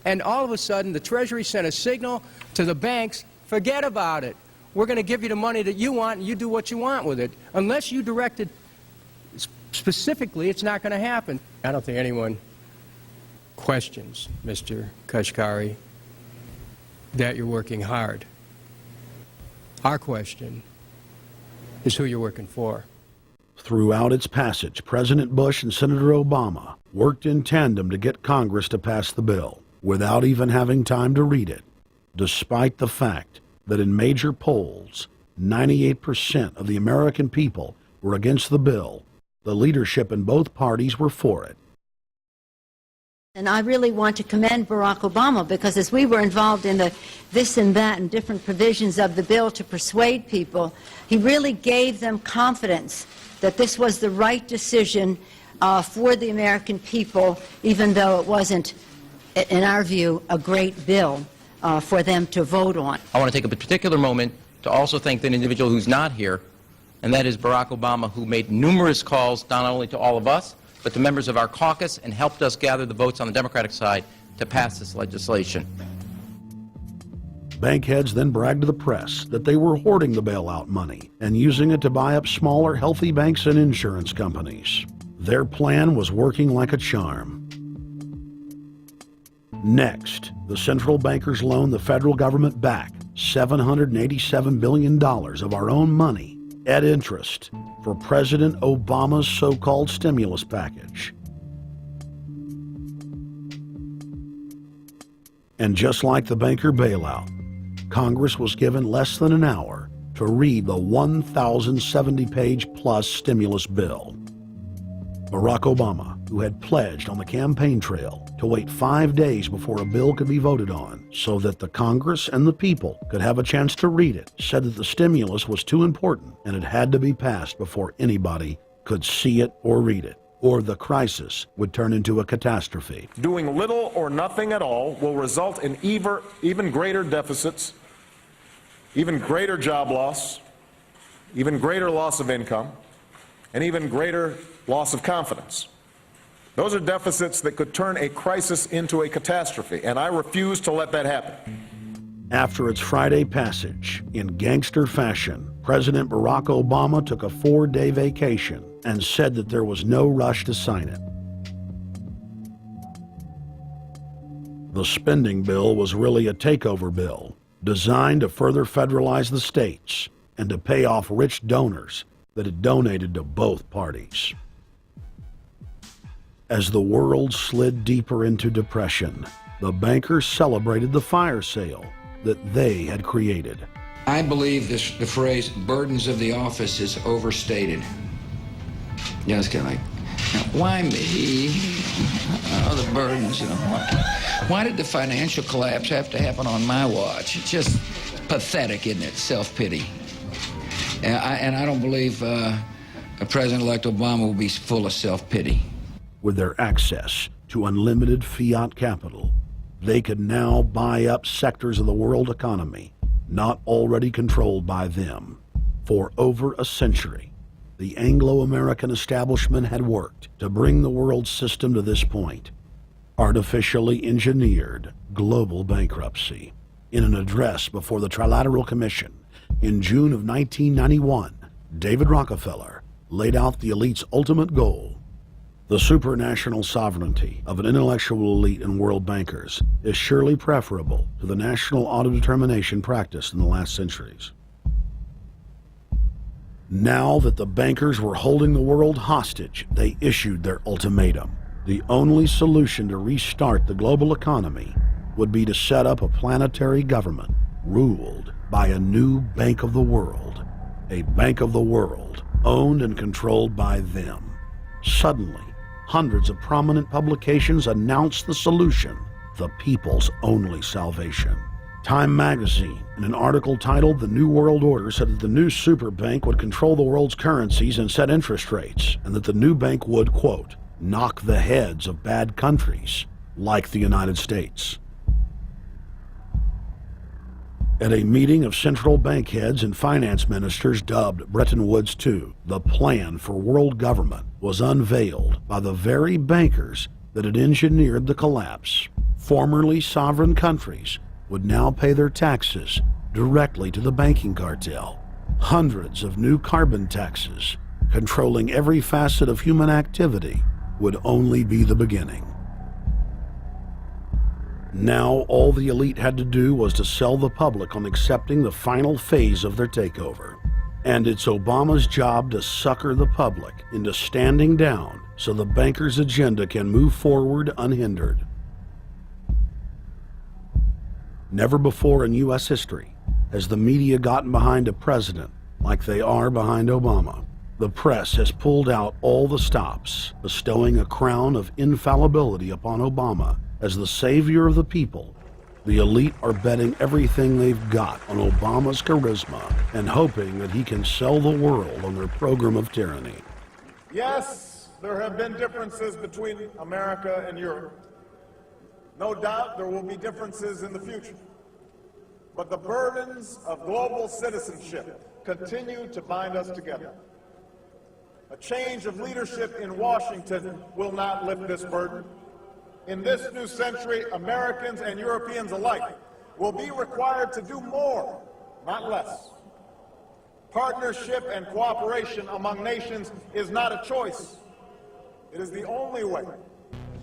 Speaker 17: And all of a sudden, the Treasury sent a signal to the banks, forget about it. We're going to give you the money that you want, and you do what you want with it. Unless you direct it specifically, it's not going to happen. I don't think anyone questions, Mr. Kashkari, that you're working hard. Our question is who you're working for.
Speaker 16: Throughout its passage, President Bush and Senator Obama worked in tandem to get Congress to pass the bill without even having time to read it, despite the fact that in major polls, 98% of the American people were against the bill. The leadership in both parties were for it.
Speaker 12: And I really want to commend Barack Obama, because as we were involved in the this and that and different provisions of the bill to persuade people, he really gave them confidence that this was the right decision for the American people, even though it wasn't, in our view, a great bill for them to vote on.
Speaker 23: I want to take a particular moment to also thank an individual who's not here, and that is Barack Obama, who made numerous calls not only to all of us, but to members of our caucus, and helped us gather the votes on the Democratic side to pass this legislation.
Speaker 16: Bankheads then bragged to the press that they were hoarding the bailout money and using it to buy up smaller, healthy banks and insurance companies. Their plan was working like a charm. Next, the central bankers loaned the federal government back $787 billion of our own money at interest for President Obama's so-called stimulus package. And just like the banker bailout, Congress was given less than an hour to read the 1,070-page-plus stimulus bill. Barack Obama, who had pledged on the campaign trail to wait 5 days before a bill could be voted on so that the Congress and the people could have a chance to read it, said that the stimulus was too important and it had to be passed before anybody could see it or read it, or the crisis would turn into a catastrophe.
Speaker 19: Doing little or nothing at all will result in even greater deficits, even greater job loss, even greater loss of income, and even greater loss of confidence. Those are deficits that could turn a crisis into a catastrophe, and I refuse to let that happen.
Speaker 16: After its Friday passage, in gangster fashion, President Barack Obama took a 4-day vacation and said that there was no rush to sign it. The spending bill was really a takeover bill, designed to further federalize the states and to pay off rich donors that had donated to both parties. As the world slid deeper into depression, the bankers celebrated the fire sale that they had created.
Speaker 24: I believe the phrase burdens of the office is overstated. Yeah, it's kind of like
Speaker 1: Why me? Oh, the burdens, you know. Why did the financial collapse have to happen on my watch? It's just pathetic, isn't it? Self-pity. And I don't believe President-elect Obama will be full of self-pity.
Speaker 16: With their access to unlimited fiat capital, they could now buy up sectors of the world economy not already controlled by them. For over a century, the Anglo-American establishment had worked to bring the world system to this point. Artificially engineered global bankruptcy. In an address before the Trilateral Commission in June of 1991, David Rockefeller laid out the elite's ultimate goal. The supranational sovereignty of an intellectual elite and world bankers is surely preferable to the national autodetermination practiced in the last centuries. Now that the bankers were holding the world hostage, they issued their ultimatum. The only solution to restart the global economy would be to set up a planetary government ruled by a new Bank of the World, a Bank of the World owned and controlled by them. Suddenly, hundreds of prominent publications announced the solution, the people's only salvation. Time magazine, in an article titled "The New World Order," said that the new super bank would control the world's currencies and set interest rates, and that the new bank would, quote, knock the heads of bad countries like the United States. At a meeting of central bank heads and finance ministers dubbed Bretton Woods II, the plan for world government was unveiled by the very bankers that had engineered the collapse. Formerly sovereign countries would now pay their taxes directly to the banking cartel. Hundreds of new carbon taxes, controlling every facet of human activity, would only be the beginning. Now all the elite had to do was to sell the public on accepting the final phase of their takeover. And it's Obama's job to sucker the public into standing down so the bankers' agenda can move forward unhindered. Never before in U.S. history has the media gotten behind a president like they are behind Obama. The press has pulled out all the stops, bestowing a crown of infallibility upon Obama as the savior of the people. The elite are betting everything they've got on Obama's charisma and hoping that he can sell the world on their program of tyranny.
Speaker 19: Yes, there have been differences between America and Europe. No doubt there will be differences in the future. But the burdens of global citizenship continue to bind us together. A change of leadership in Washington will not lift this burden. In this new century, Americans and Europeans alike will be required to do more, not less. Partnership and cooperation among nations is not a choice. It is the only way.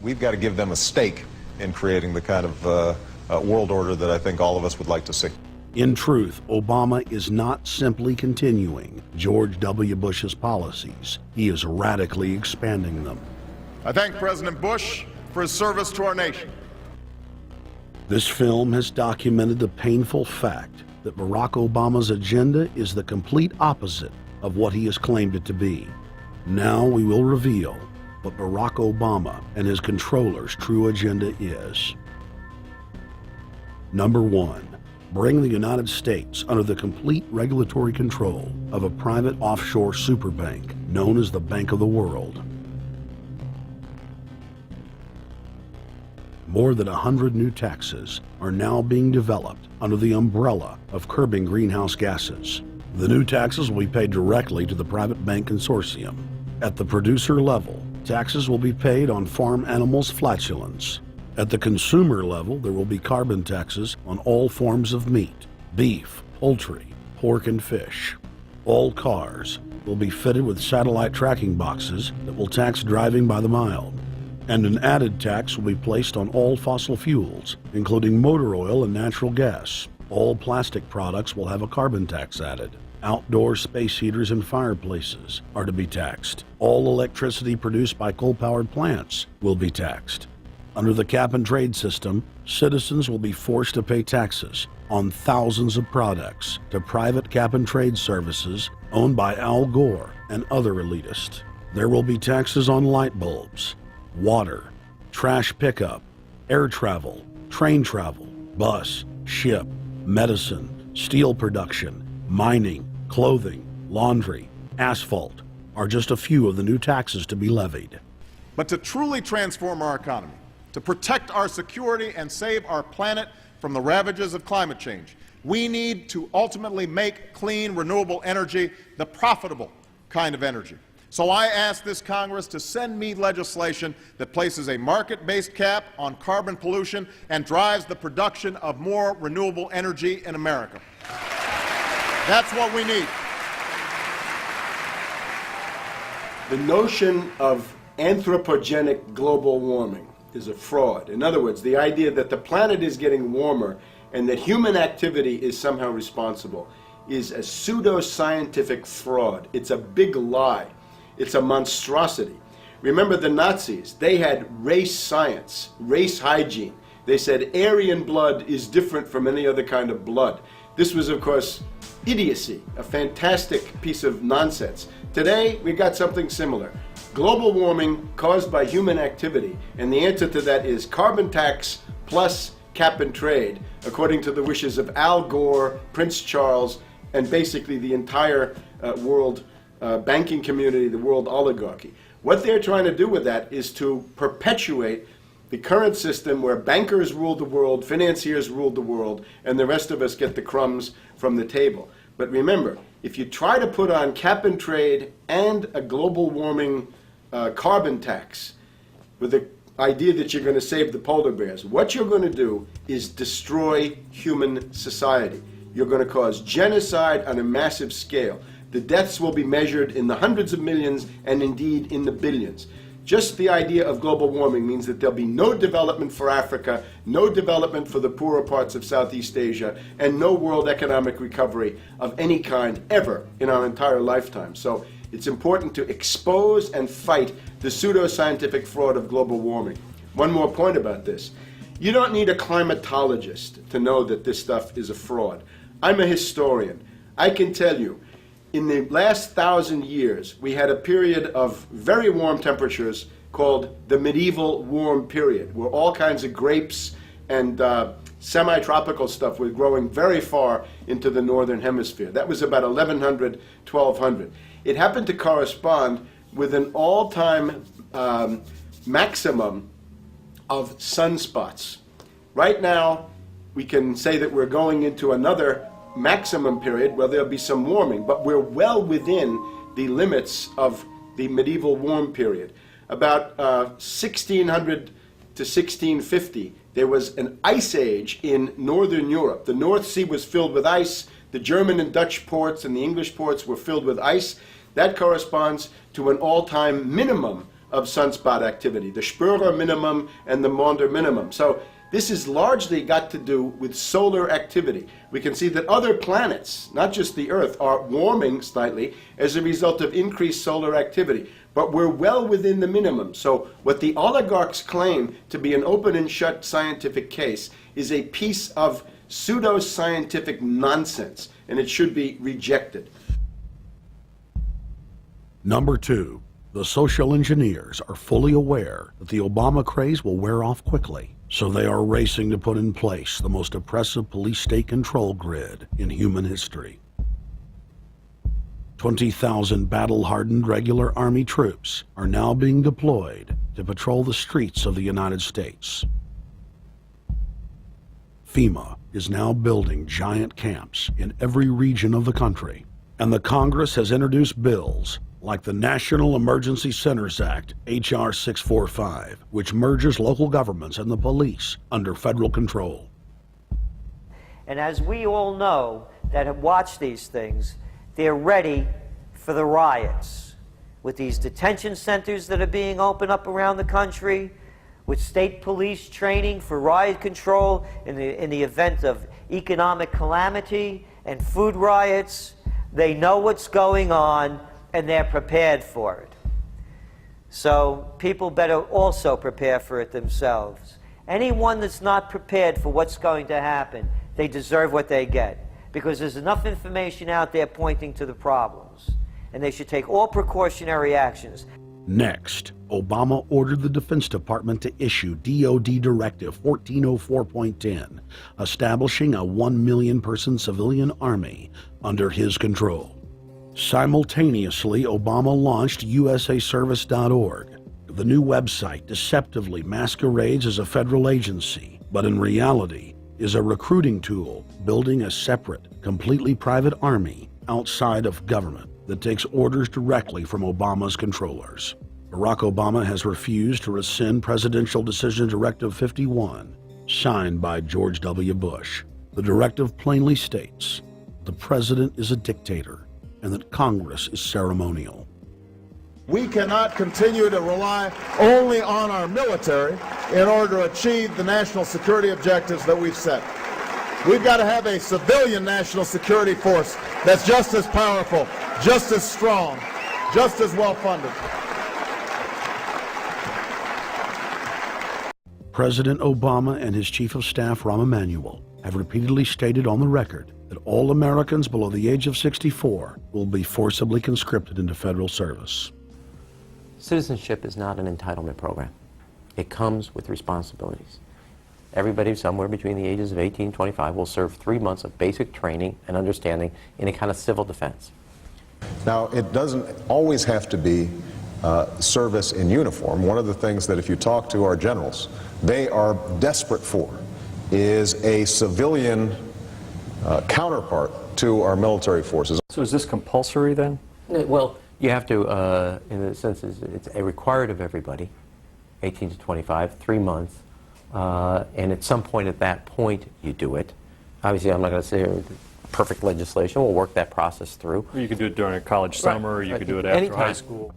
Speaker 14: We've got to give them a stake in creating the kind of world order that I think all of us would like to see.
Speaker 16: In truth, Obama is not simply continuing George W. Bush's policies. He is radically expanding them.
Speaker 19: I thank President Bush for his service to our nation.
Speaker 16: This film has documented the painful fact that Barack Obama's agenda is the complete opposite of what he has claimed it to be. Now we will reveal what Barack Obama and his controllers' true agenda is. Number one, bring the United States under the complete regulatory control of a private offshore superbank known as the Bank of the World. More than 100 new taxes are now being developed under the umbrella of curbing greenhouse gases. The new taxes will be paid directly to the private bank consortium. At the producer level, taxes will be paid on farm animals' flatulence. At the consumer level, there will be carbon taxes on all forms of meat, beef, poultry, pork, and fish. All cars will be fitted with satellite tracking boxes that will tax driving by the mile. And an added tax will be placed on all fossil fuels, including motor oil and natural gas. All plastic products will have a carbon tax added. Outdoor space heaters and fireplaces are to be taxed. All electricity produced by coal-powered plants will be taxed. Under the cap-and-trade system, citizens will be forced to pay taxes on thousands of products to private cap-and-trade services owned by Al Gore and other elitists. There will be taxes on light bulbs, water, trash pickup, air travel, train travel, bus, ship, medicine, steel production, mining, clothing, laundry, asphalt are just a few of the new taxes to be levied.
Speaker 19: But to truly transform our economy, to protect our security and save our planet from the ravages of climate change, we need to ultimately make clean, renewable energy the profitable kind of energy. So I ask this Congress to send me legislation that places a market-based cap on carbon pollution and drives the production of more renewable energy in America. That's what we need.
Speaker 4: The notion of anthropogenic global warming is a fraud. In other words, the idea that the planet is getting warmer and that human activity is somehow responsible is a pseudo-scientific fraud. It's a big lie. It's a monstrosity. Remember the Nazis, they had race science, race hygiene. They said Aryan blood is different from any other kind of blood. This was, of course, idiocy, a fantastic piece of nonsense. Today, we got something similar. Global warming caused by human activity, and the answer to that is carbon tax plus cap and trade, according to the wishes of Al Gore, Prince Charles, and basically the entire world banking community, the world oligarchy. What they're trying to do with that is to perpetuate the current system where bankers rule the world, financiers rule the world, and the rest of us get the crumbs from the table. But remember, if you try to put on cap and trade and a global warming carbon tax with the idea that you're going to save the polar bears, what you're going to do is destroy human society. You're going to cause genocide on a massive scale. The deaths will be measured in the hundreds of millions and indeed in the billions. Just the idea of global warming means that there'll be no development for Africa, no development for the poorer parts of Southeast Asia, and no world economic recovery of any kind ever in our entire lifetime. So it's important to expose and fight the pseudo-scientific fraud of global warming. One more point about this. You don't need a climatologist to know that this stuff is a fraud. I'm a historian. I can tell you, in the last 1,000 years, we had a period of very warm temperatures called the medieval warm period, where all kinds of grapes and semi-tropical stuff was growing very far into the northern hemisphere. That was about 1100, 1200. It happened to correspond with an all-time maximum of sunspots. Right now, we can say that we're going into another maximum period where there'll be some warming, but we're well within the limits of the medieval warm period. About 1600 to 1650, there was an ice age in northern Europe. The North Sea was filled with ice. The German and Dutch ports and the English ports were filled with ice. That corresponds to an all-time minimum of sunspot activity, the Spörer minimum and the Maunder minimum. So this has largely got to do with solar activity. We can see that other planets, not just the Earth, are warming slightly as a result of increased solar activity. But we're well within the minimum. So what the oligarchs claim to be an open and shut scientific case is a piece of pseudo-scientific nonsense, and it should be rejected.
Speaker 16: Number 2, the social engineers are fully aware that the Obama craze will wear off quickly. So they are racing to put in place the most oppressive police state control grid in human history. 20,000 battle-hardened regular Army troops are now being deployed to patrol the streets of the United States. FEMA is now building giant camps in every region of the country, and the Congress has introduced bills like the National Emergency Centers Act, H.R. 645, which merges local governments and the police under federal control.
Speaker 22: And as we all know that have watched these things, they're ready for the riots. With these detention centers that are being opened up around the country, with state police training for riot control in the event of economic calamity and food riots, they know what's going on and they're prepared for it. So people better also prepare for it themselves. Anyone that's not prepared for what's going to happen, they deserve what they get, because there's enough information out there pointing to the problems, and they should take all precautionary actions.
Speaker 16: Next, Obama ordered the Defense Department to issue DoD Directive 1404.10, establishing a 1 million person civilian army under his control. Simultaneously, Obama launched USAService.org. The new website deceptively masquerades as a federal agency, but in reality is a recruiting tool building a separate, completely private army outside of government that takes orders directly from Obama's controllers. Barack Obama has refused to rescind Presidential Decision Directive 51, signed by George W. Bush. The directive plainly states the president is a dictator and that Congress is ceremonial.
Speaker 19: We cannot continue to rely only on our military in order to achieve the national security objectives that we've set. We've got to have a civilian national security force that's just as powerful, just as strong, just as well funded.
Speaker 16: President Obama and his Chief of Staff, Rahm Emanuel, have repeatedly stated on the record that all Americans below the age of 64 will be forcibly conscripted into federal service.
Speaker 2: Citizenship is not an entitlement program. It comes with responsibilities. Everybody somewhere between the ages of 18 and 25 will serve 3 months of basic training and understanding in a kind of civil defense.
Speaker 14: Now, it doesn't always have to be service in uniform. One of the things that if you talk to our generals, they are desperate for is a civilian counterpart to our military forces.
Speaker 5: So is this compulsory then?
Speaker 2: Well, you have to, in a sense, it's a required of everybody, 18 to 25, 3 months, and at some point at that point you do it. Obviously, I'm not going to say perfect legislation. We'll work that process through.
Speaker 5: Or you could do it during a college summer, or you could do it after high school.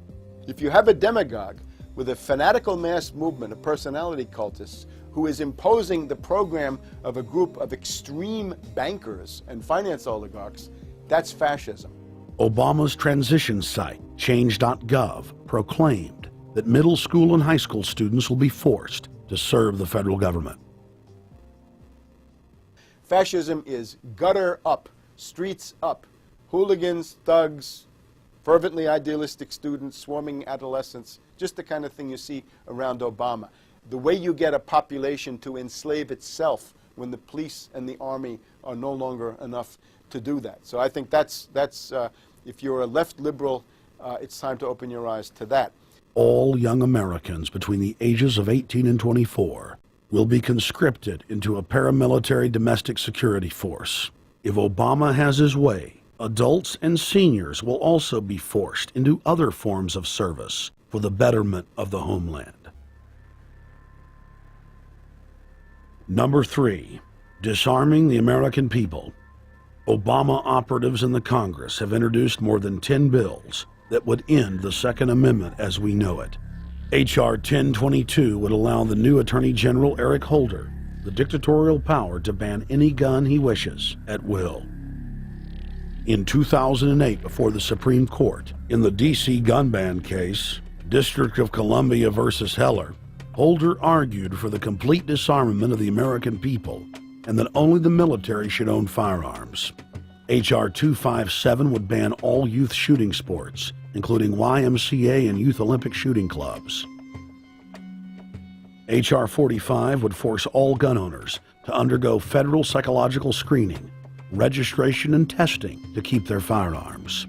Speaker 4: If you have a demagogue with a fanatical mass movement of personality cultists who is imposing the program of a group of extreme bankers and finance oligarchs, that's fascism.
Speaker 16: Obama's transition site, change.gov, proclaimed that middle school and high school students will be forced to serve the federal government.
Speaker 4: Fascism is gutter up, streets up, hooligans, thugs, fervently idealistic students, swarming adolescents, just the kind of thing you see around Obama. The way you get a population to enslave itself when the police and the army are no longer enough to do that. So I think that's if you're a left liberal, it's time to open your eyes to that.
Speaker 16: All young Americans between the ages of 18 and 24 will be conscripted into a paramilitary domestic security force. If Obama has his way, adults and seniors will also be forced into other forms of service for the betterment of the homeland. Number 3, disarming the American people. Obama operatives in the Congress have introduced more than 10 bills that would end the Second Amendment as we know it. H.R. 1022 would allow the new Attorney General Eric Holder the dictatorial power to ban any gun he wishes at will. In 2008, before the Supreme Court, in the D.C. gun ban case, District of Columbia versus Heller, Holder argued for the complete disarmament of the American people and that only the military should own firearms. H.R. 257 would ban all youth shooting sports, including YMCA and Youth Olympic shooting clubs. H.R. 45 would force all gun owners to undergo federal psychological screening, registration, and testing to keep their firearms.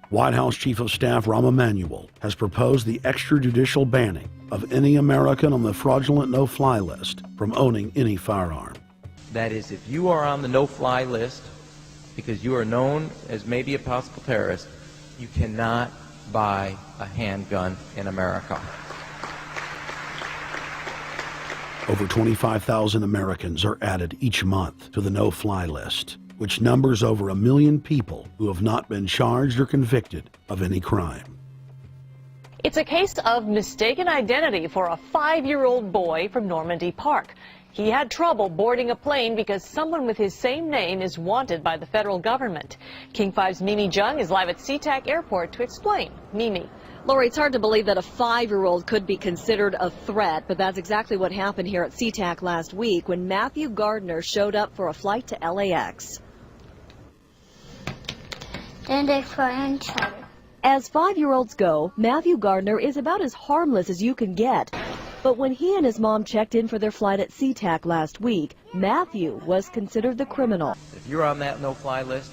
Speaker 16: White House Chief of Staff Rahm Emanuel has proposed the extrajudicial banning of any American on the fraudulent no-fly list from owning any firearm.
Speaker 23: That is, if you are on the no-fly list because you are known as maybe a possible terrorist, you cannot buy a handgun in America.
Speaker 16: Over 25,000 Americans are added each month to the no-fly list, which numbers over 1 million people who have not been charged or convicted of any crime.
Speaker 20: It's a case of mistaken identity for a 5-year-old boy from Normandy Park. He had trouble boarding a plane because someone with his same name is wanted by the federal government. King 5's Mimi Jung is live at SeaTac Airport to explain. Mimi.
Speaker 24: Lori, it's hard to believe that a 5-year-old could be considered a threat, but that's exactly what happened here at SeaTac last week when Matthew Gardner showed up for a flight to LAX.
Speaker 25: And a foreign charter.
Speaker 24: As 5-year-olds go, Matthew Gardner is about as harmless as you can get. But when he and his mom checked in for their flight at SeaTac last week, Matthew was considered the criminal.
Speaker 23: If you're on that no-fly list,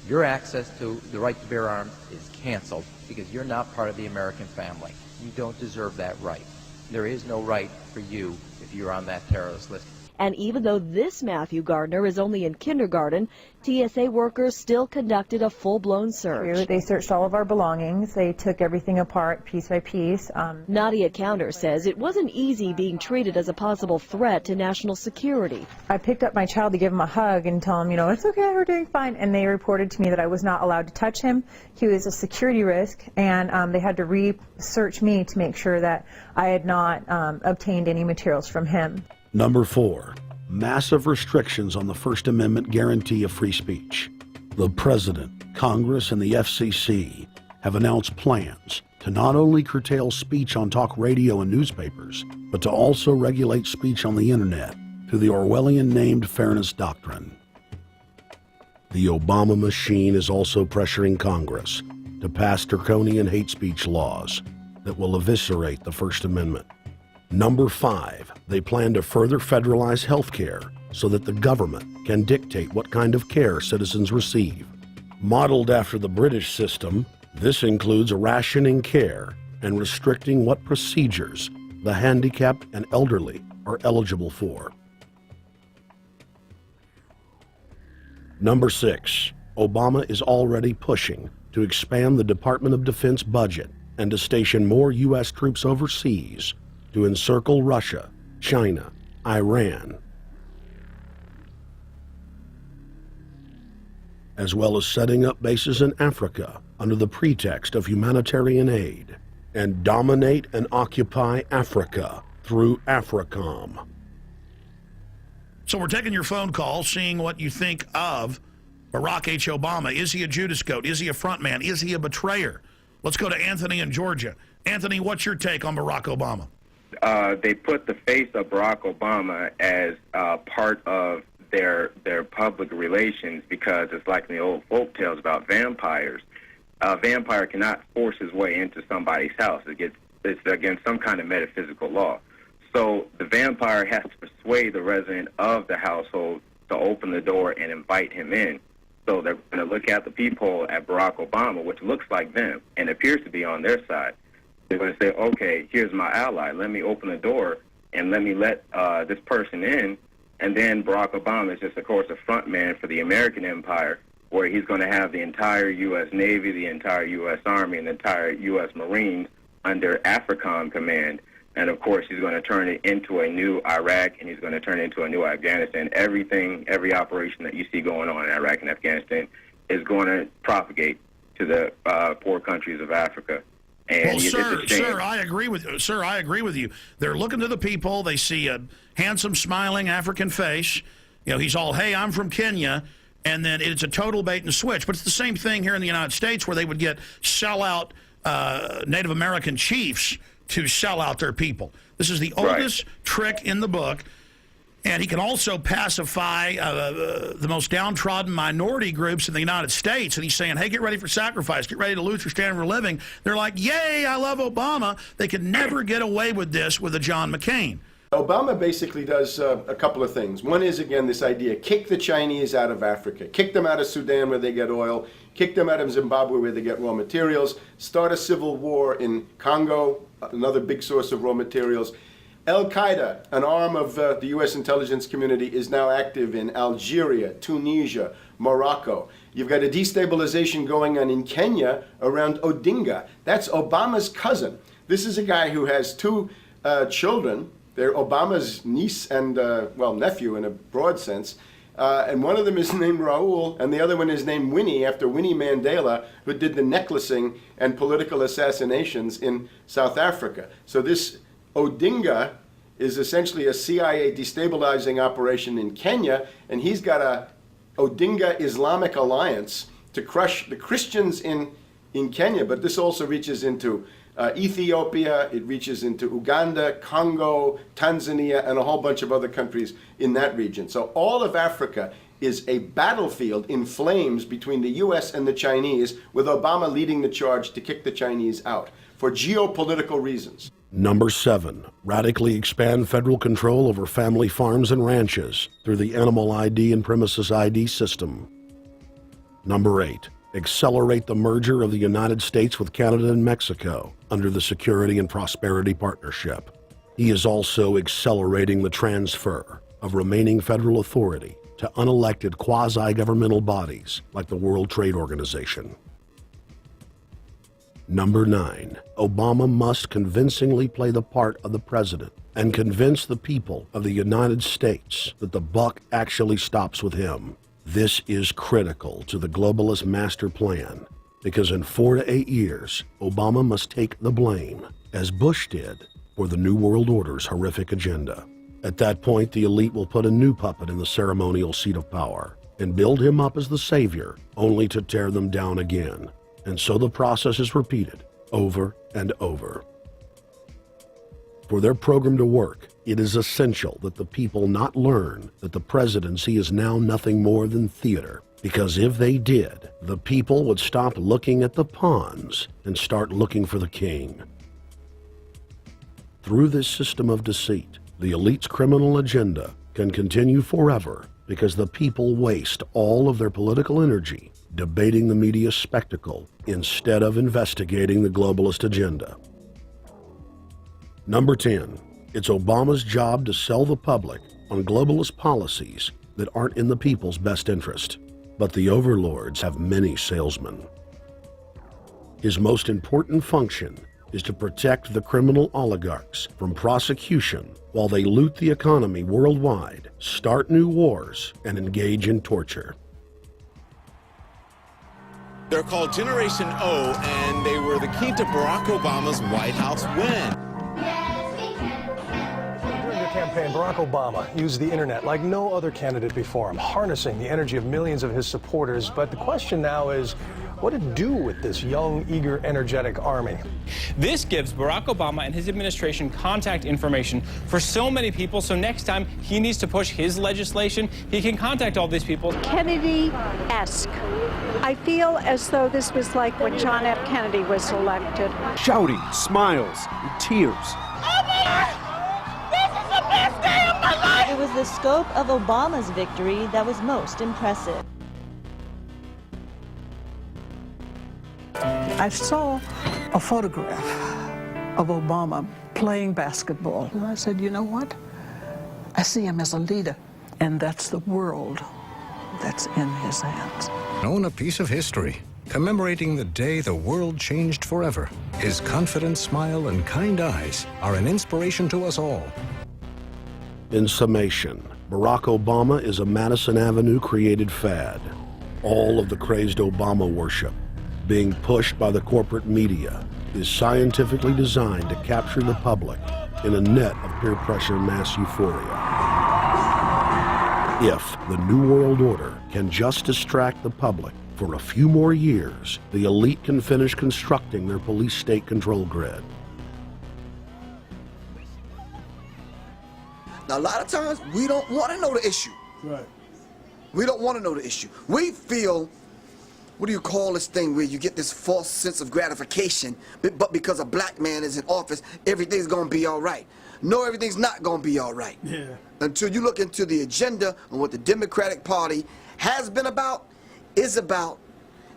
Speaker 23: your access to the right to bear arms is canceled because you're not part of the American family. You don't deserve that right. There is no right for you if you're on that terrorist list.
Speaker 24: And even though this Matthew Gardner is only in kindergarten, TSA workers still conducted a full-blown search.
Speaker 7: They searched all of our belongings. They took everything apart piece by piece.
Speaker 24: Nadia Counter says it wasn't easy being treated as a possible threat to national security.
Speaker 7: I picked up my child to give him a hug and tell him, it's okay, we're doing fine. And they reported to me that I was not allowed to touch him. He was a security risk, and they had to research me to make sure that I had not obtained any materials from him.
Speaker 16: Number 4, massive restrictions on the First Amendment guarantee of free speech. The President, Congress, and the FCC have announced plans to not only curtail speech on talk radio and newspapers, but to also regulate speech on the internet through the Orwellian-named Fairness Doctrine. The Obama machine is also pressuring Congress to pass draconian hate speech laws that will eviscerate the First Amendment. Number 5, they plan to further federalize health care so that the government can dictate what kind of care citizens receive. Modeled after the British system, this includes rationing care and restricting what procedures the handicapped and elderly are eligible for. Number 6, Obama is already pushing to expand the Department of Defense budget and to station more U.S. troops overseas to encircle Russia, China, Iran, as well as setting up bases in Africa under the pretext of humanitarian aid, and dominate and occupy Africa through AFRICOM.
Speaker 9: So we're taking your phone call, seeing what you think of Barack H. Obama. Is he a Judas goat? Is he a front man? Is he a betrayer? Let's go to Anthony in Georgia. Anthony, what's your take on Barack Obama?
Speaker 8: They put the face of Barack Obama as part of their public relations because it's like the old folk tales about vampires. A vampire cannot force his way into somebody's house. It's against some kind of metaphysical law. So the vampire has to persuade the resident of the household to open the door and invite him in. So they're going to look at the peephole at Barack Obama, which looks like them and appears to be on their side. They're going to say, okay, here's my ally. Let me open the door and let me let this person in. And then Barack Obama is just, of course, a front man for the American empire, where he's going to have the entire U.S. Navy, the entire U.S. Army, and the entire U.S. Marines under AFRICOM command. And, of course, he's going to turn it into a new Iraq, and he's going to turn it into a new Afghanistan. Every operation that you see going on in Iraq and Afghanistan is going to propagate to the poor countries of Africa. And
Speaker 9: well, sir, I agree with you. They're looking to the people. They see a handsome, smiling African face. You know, he's all, hey, I'm from Kenya. And then it's a total bait and switch. But it's the same thing here in the United States where they would get sellout Native American chiefs to sell out their people. This is the oldest trick in the book. And he can also pacify the most downtrodden minority groups in the United States. And he's saying, hey, get ready for sacrifice. Get ready to lose your standard of living. They're like, yay, I love Obama. They could never get away with this with a John McCain.
Speaker 4: Obama basically does a couple of things. One is, again, this idea, kick the Chinese out of Africa. Kick them out of Sudan where they get oil. Kick them out of Zimbabwe where they get raw materials. Start a civil war in Congo, another big source of raw materials. Al-Qaeda, an arm of the U.S. intelligence community, is now active in Algeria, Tunisia, Morocco. You've got a destabilization going on in Kenya around Odinga. That's Obama's cousin. This is a guy who has two children. They're Obama's niece and, nephew in a broad sense. And one of them is named Raul, and the other one is named Winnie, after Winnie Mandela, who did the necklacing and political assassinations in South Africa. So this Odinga is essentially a CIA destabilizing operation in Kenya, and he's got a Odinga Islamic Alliance to crush the Christians in Kenya, but this also reaches into Ethiopia, it reaches into Uganda, Congo, Tanzania, and a whole bunch of other countries in that region. So all of Africa is a battlefield in flames between the U.S. and the Chinese, with Obama leading the charge to kick the Chinese out for geopolitical reasons.
Speaker 16: Number 7, radically expand federal control over family farms and ranches through the Animal ID and Premises ID system. Number 8, accelerate the merger of the United States with Canada and Mexico under the Security and Prosperity Partnership. He is also accelerating the transfer of remaining federal authority to unelected quasi-governmental bodies like the World Trade Organization. Number 9, Obama must convincingly play the part of the president and convince the people of the United States that the buck actually stops with him. This is critical to the globalist master plan, because in 4 to 8 years, Obama must take the blame, as Bush did, for the New World Order's horrific agenda. At that point, the elite will put a new puppet in the ceremonial seat of power and build him up as the savior, only to tear them down again. And so the process is repeated over and over. For their program to work, it is essential that the people not learn that the presidency is now nothing more than theater, because if they did, the people would stop looking at the pawns and start looking for the king. Through this system of deceit, the elite's criminal agenda can continue forever because the people waste all of their political energy debating the media spectacle instead of investigating the globalist agenda. Number 10, it's Obama's job to sell the public on globalist policies that aren't in the people's best interest. But the overlords have many salesmen. His most important function is to protect the criminal oligarchs from prosecution while they loot the economy worldwide, start new wars, and engage in torture.
Speaker 3: They're called Generation O, and they were the key to Barack Obama's White House win.
Speaker 10: During the campaign, Barack Obama used the internet like no other candidate before him, harnessing the energy of millions of his supporters. But the question now is, what to do with this young, eager, energetic army?
Speaker 13: This gives Barack Obama and his administration contact information for so many people, so next time he needs to push his legislation, he can contact all these people.
Speaker 15: Kennedy-esque. I feel as though this was like when John F. Kennedy was elected.
Speaker 25: Shouting, smiles, and tears.
Speaker 26: It was the scope of Obama's victory that was most impressive.
Speaker 27: I saw a photograph of Obama playing basketball, and I said, you know what? I see him as a leader, and that's the world that's in his hands.
Speaker 28: Own a piece of history, commemorating the day the world changed forever. His confident smile and kind eyes are an inspiration to us all.
Speaker 16: In summation, Barack Obama is a Madison Avenue created fad. All of the crazed Obama worship, being pushed by the corporate media, is scientifically designed to capture the public in a net of peer pressure mass euphoria. If the New World Order can just distract the public for a few more years, the elite can finish constructing their police state control grid.
Speaker 29: Now, a lot of times, we don't want to know the issue.
Speaker 21: Right.
Speaker 29: We don't want to know the issue. We feel, what do you call this thing where you get this false sense of gratification, but because a black man is in office, everything's going to be all right. No, everything's not going to be all right.
Speaker 21: Yeah.
Speaker 29: Until you look into the agenda and what the Democratic Party has been about, is about,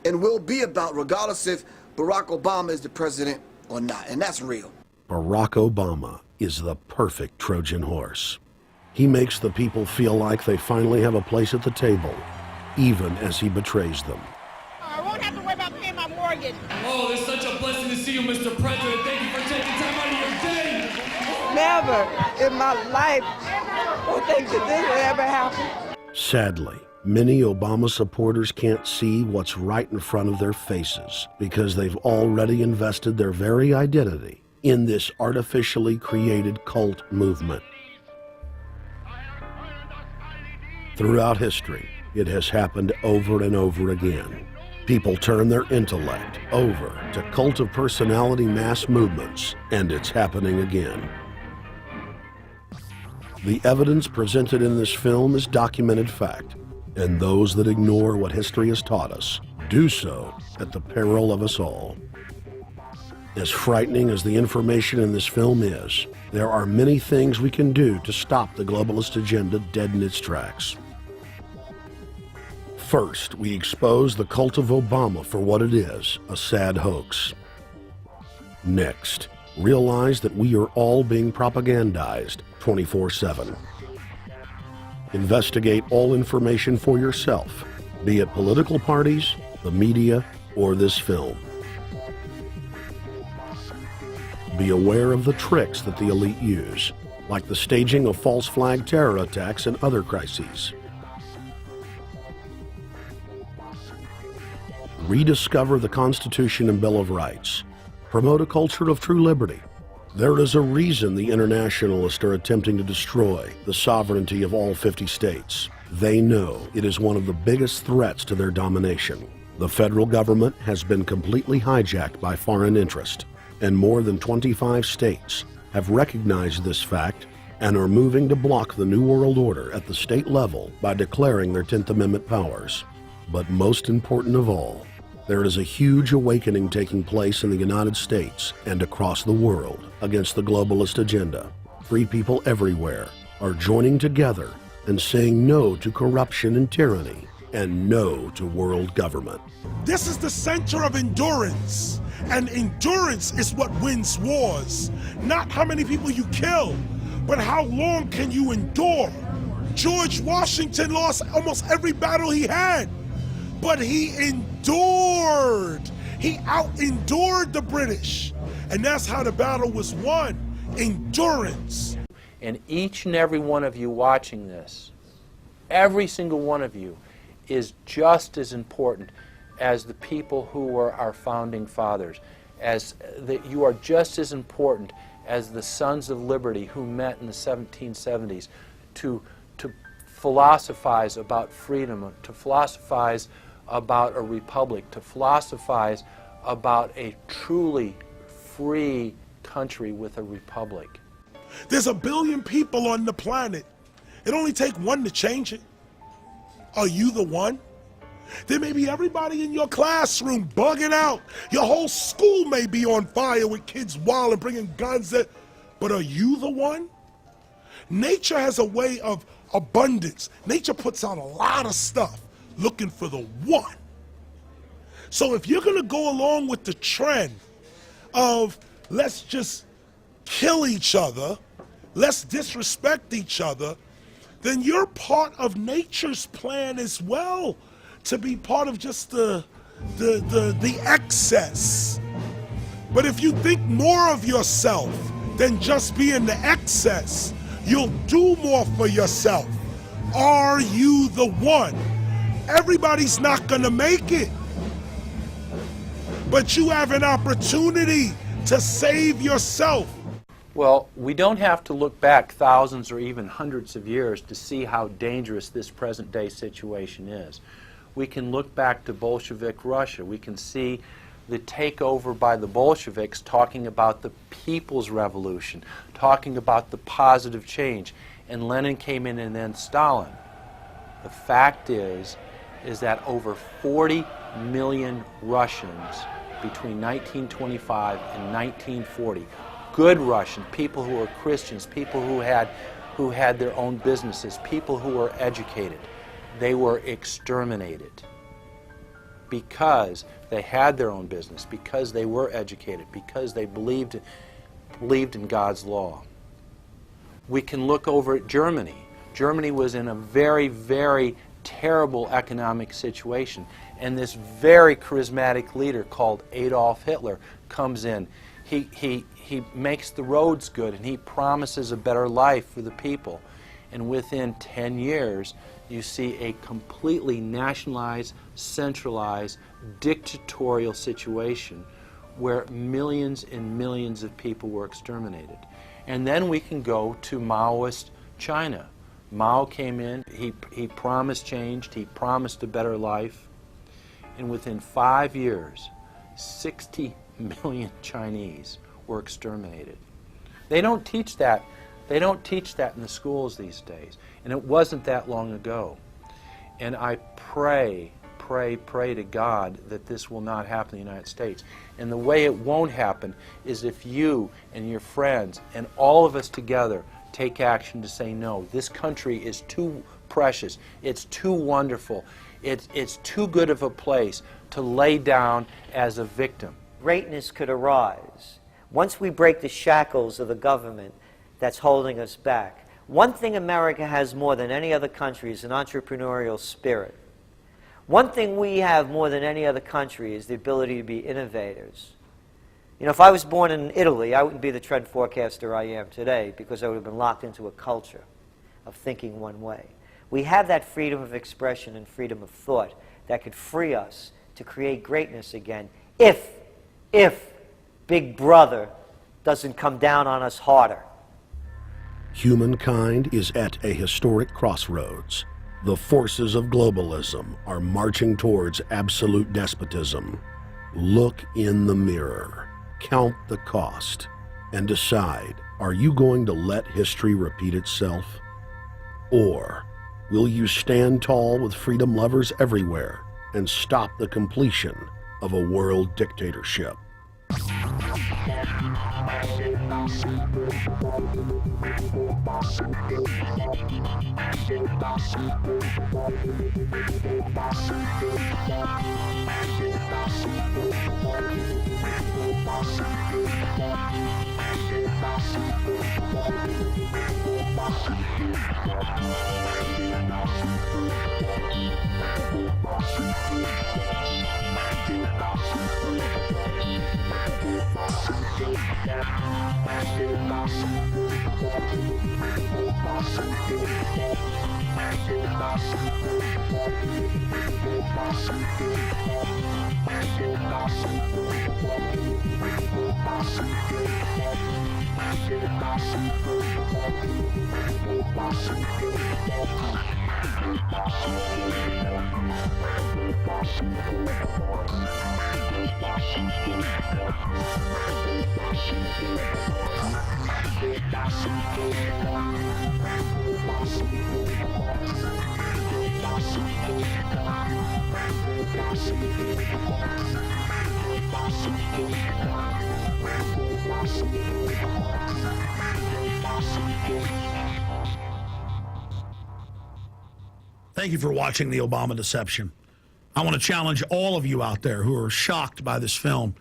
Speaker 29: and will be about, regardless if Barack Obama is the president or not. And that's real.
Speaker 16: Barack Obama is the perfect Trojan horse. He makes the people feel like they finally have a place at the table, even as he betrays them.
Speaker 30: I won't have to worry about paying my mortgage.
Speaker 31: Oh, it's such a blessing to see you, Mr. President. Thank you for taking time out of your day.
Speaker 27: Never in my life would think that this would ever happen.
Speaker 16: Sadly, many Obama supporters can't see what's right in front of their faces because they've already invested their very identity in this artificially created cult movement. Throughout history, it has happened over and over again. People turn their intellect over to cult of personality mass movements, and it's happening again. The evidence presented in this film is documented fact. And those that ignore what history has taught us do so at the peril of us all. As frightening as the information in this film is, there are many things we can do to stop the globalist agenda dead in its tracks. First, we expose the cult of Obama for what it is, a sad hoax. Next, realize that we are all being propagandized 24/7. Investigate all information for yourself, be it political parties, the media, or this film. Be aware of the tricks that the elite use, like the staging of false flag terror attacks and other crises. Rediscover the Constitution and Bill of Rights. Promote a culture of true liberty. There is a reason the internationalists are attempting to destroy the sovereignty of all 50 states. They know it is one of the biggest threats to their domination. The federal government has been completely hijacked by foreign interest, and more than 25 states have recognized this fact and are moving to block the New World Order at the state level by declaring their 10th Amendment powers. But most important of all, there is a huge awakening taking place in the United States and across the world against the globalist agenda. Free people everywhere are joining together and saying no to corruption and tyranny and no to world government.
Speaker 1: This is the center of endurance, and endurance is what wins wars. Not how many people you kill, but how long can you endure. George Washington lost almost every battle he had, but he endured. He out-endured the British, and that's how the battle was won, endurance.
Speaker 2: And each and every one of you watching this, every single one of you, is just as important as the people who were our founding fathers, as you are just as important as the Sons of Liberty who met in the 1770s to philosophize about freedom, to philosophize about a republic, to philosophize about a truly free country with a republic.
Speaker 1: There's 1 billion people on the planet. It only takes one to change it. Are you the one? There may be everybody in your classroom bugging out. Your whole school may be on fire with kids wild and bringing guns in. But are you the one? Nature has a way of abundance. Nature puts out a lot of stuff looking for the one. So if you're going to go along with the trend of let's just kill each other, let's disrespect each other, then you're part of nature's plan as well, to be part of just the excess. But if you think more of yourself than just being the excess, you'll do more for yourself. Are you the one? Everybody's not gonna make it, but you have an opportunity to save yourself.
Speaker 2: Well, we don't have to look back thousands or even hundreds of years to see how dangerous this present-day situation is. We can look back to Bolshevik Russia. We can see the takeover by the Bolsheviks talking about the people's revolution, talking about the positive change. And Lenin came in and then Stalin. The fact is that over 40 million Russians between 1925 and 1940, good Russian, people who were Christians, people who had their own businesses, people who were educated, they were exterminated because they had their own business, because they were educated, because they believed in God's law. We can look over at Germany. Germany was in a very, very terrible economic situation, and this very charismatic leader called Adolf Hitler comes in. He makes the roads good, and he promises a better life for the people. And within 10 years, you see a completely nationalized, centralized, dictatorial situation where millions and millions of people were exterminated. And then we can go to Maoist China. Mao came in, he promised change, he promised a better life, and within 5 years, 60 million Chinese were exterminated. They don't teach that. They don't teach that in the schools these days, and it wasn't that long ago. And I pray to God that this will not happen in the United States. And the way it won't happen is if you and your friends and all of us together take action to say no. This country is too precious. It's too wonderful. It's too good of a place to lay down as a victim.
Speaker 5: Greatness could arise once we break the shackles of the government that's holding us back. One thing America has more than any other country is an entrepreneurial spirit. One thing we have more than any other country is the ability to be innovators. You know, if I was born in Italy, I wouldn't be the trend forecaster I am today because I would have been locked into a culture of thinking one way. We have that freedom of expression and freedom of thought that could free us to create greatness again if Big Brother doesn't come down on us harder.
Speaker 16: Humankind is at a historic crossroads. The forces of globalism are marching towards absolute despotism. Look in the mirror, count the cost, and decide, are you going to let history repeat itself? Or will you stand tall with freedom lovers everywhere and stop the completion of a world dictatorship?
Speaker 6: Thank you for watching The Obama Deception. I want to challenge all of you out there who are shocked by this film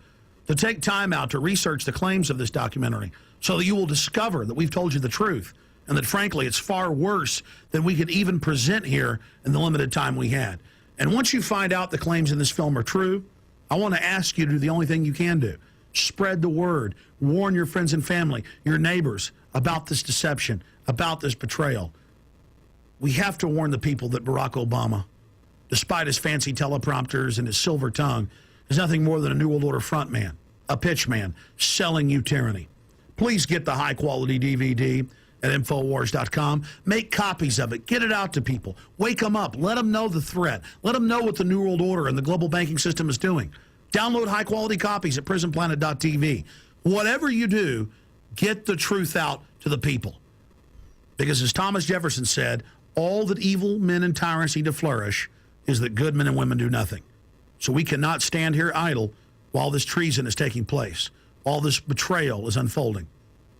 Speaker 6: to take time out to research the claims of this documentary so that you will discover that we've told you the truth and that, frankly, it's far worse than we could even present here in the limited time we had. And once you find out the claims in this film are true, I want to ask you to do the only thing you can do. Spread the word. Warn your friends and family, your neighbors, about this deception, about this betrayal. We have to warn the people that Barack Obama, despite his fancy teleprompters and his silver tongue, is nothing more than a New World Order frontman, a pitchman, selling you tyranny. Please get the high-quality DVD at Infowars.com. Make copies of it. Get it out to people. Wake them up. Let them know the threat. Let them know what the New World Order and the global banking system is doing. Download high-quality copies at PrisonPlanet.tv. Whatever you do, get the truth out to the people. Because as Thomas Jefferson said, all that evil men and tyrants need to flourish is that good men and women do nothing. So we cannot stand here idle while this treason is taking place, while this betrayal is unfolding.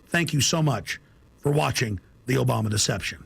Speaker 6: Thank you so much for watching The Obama Deception.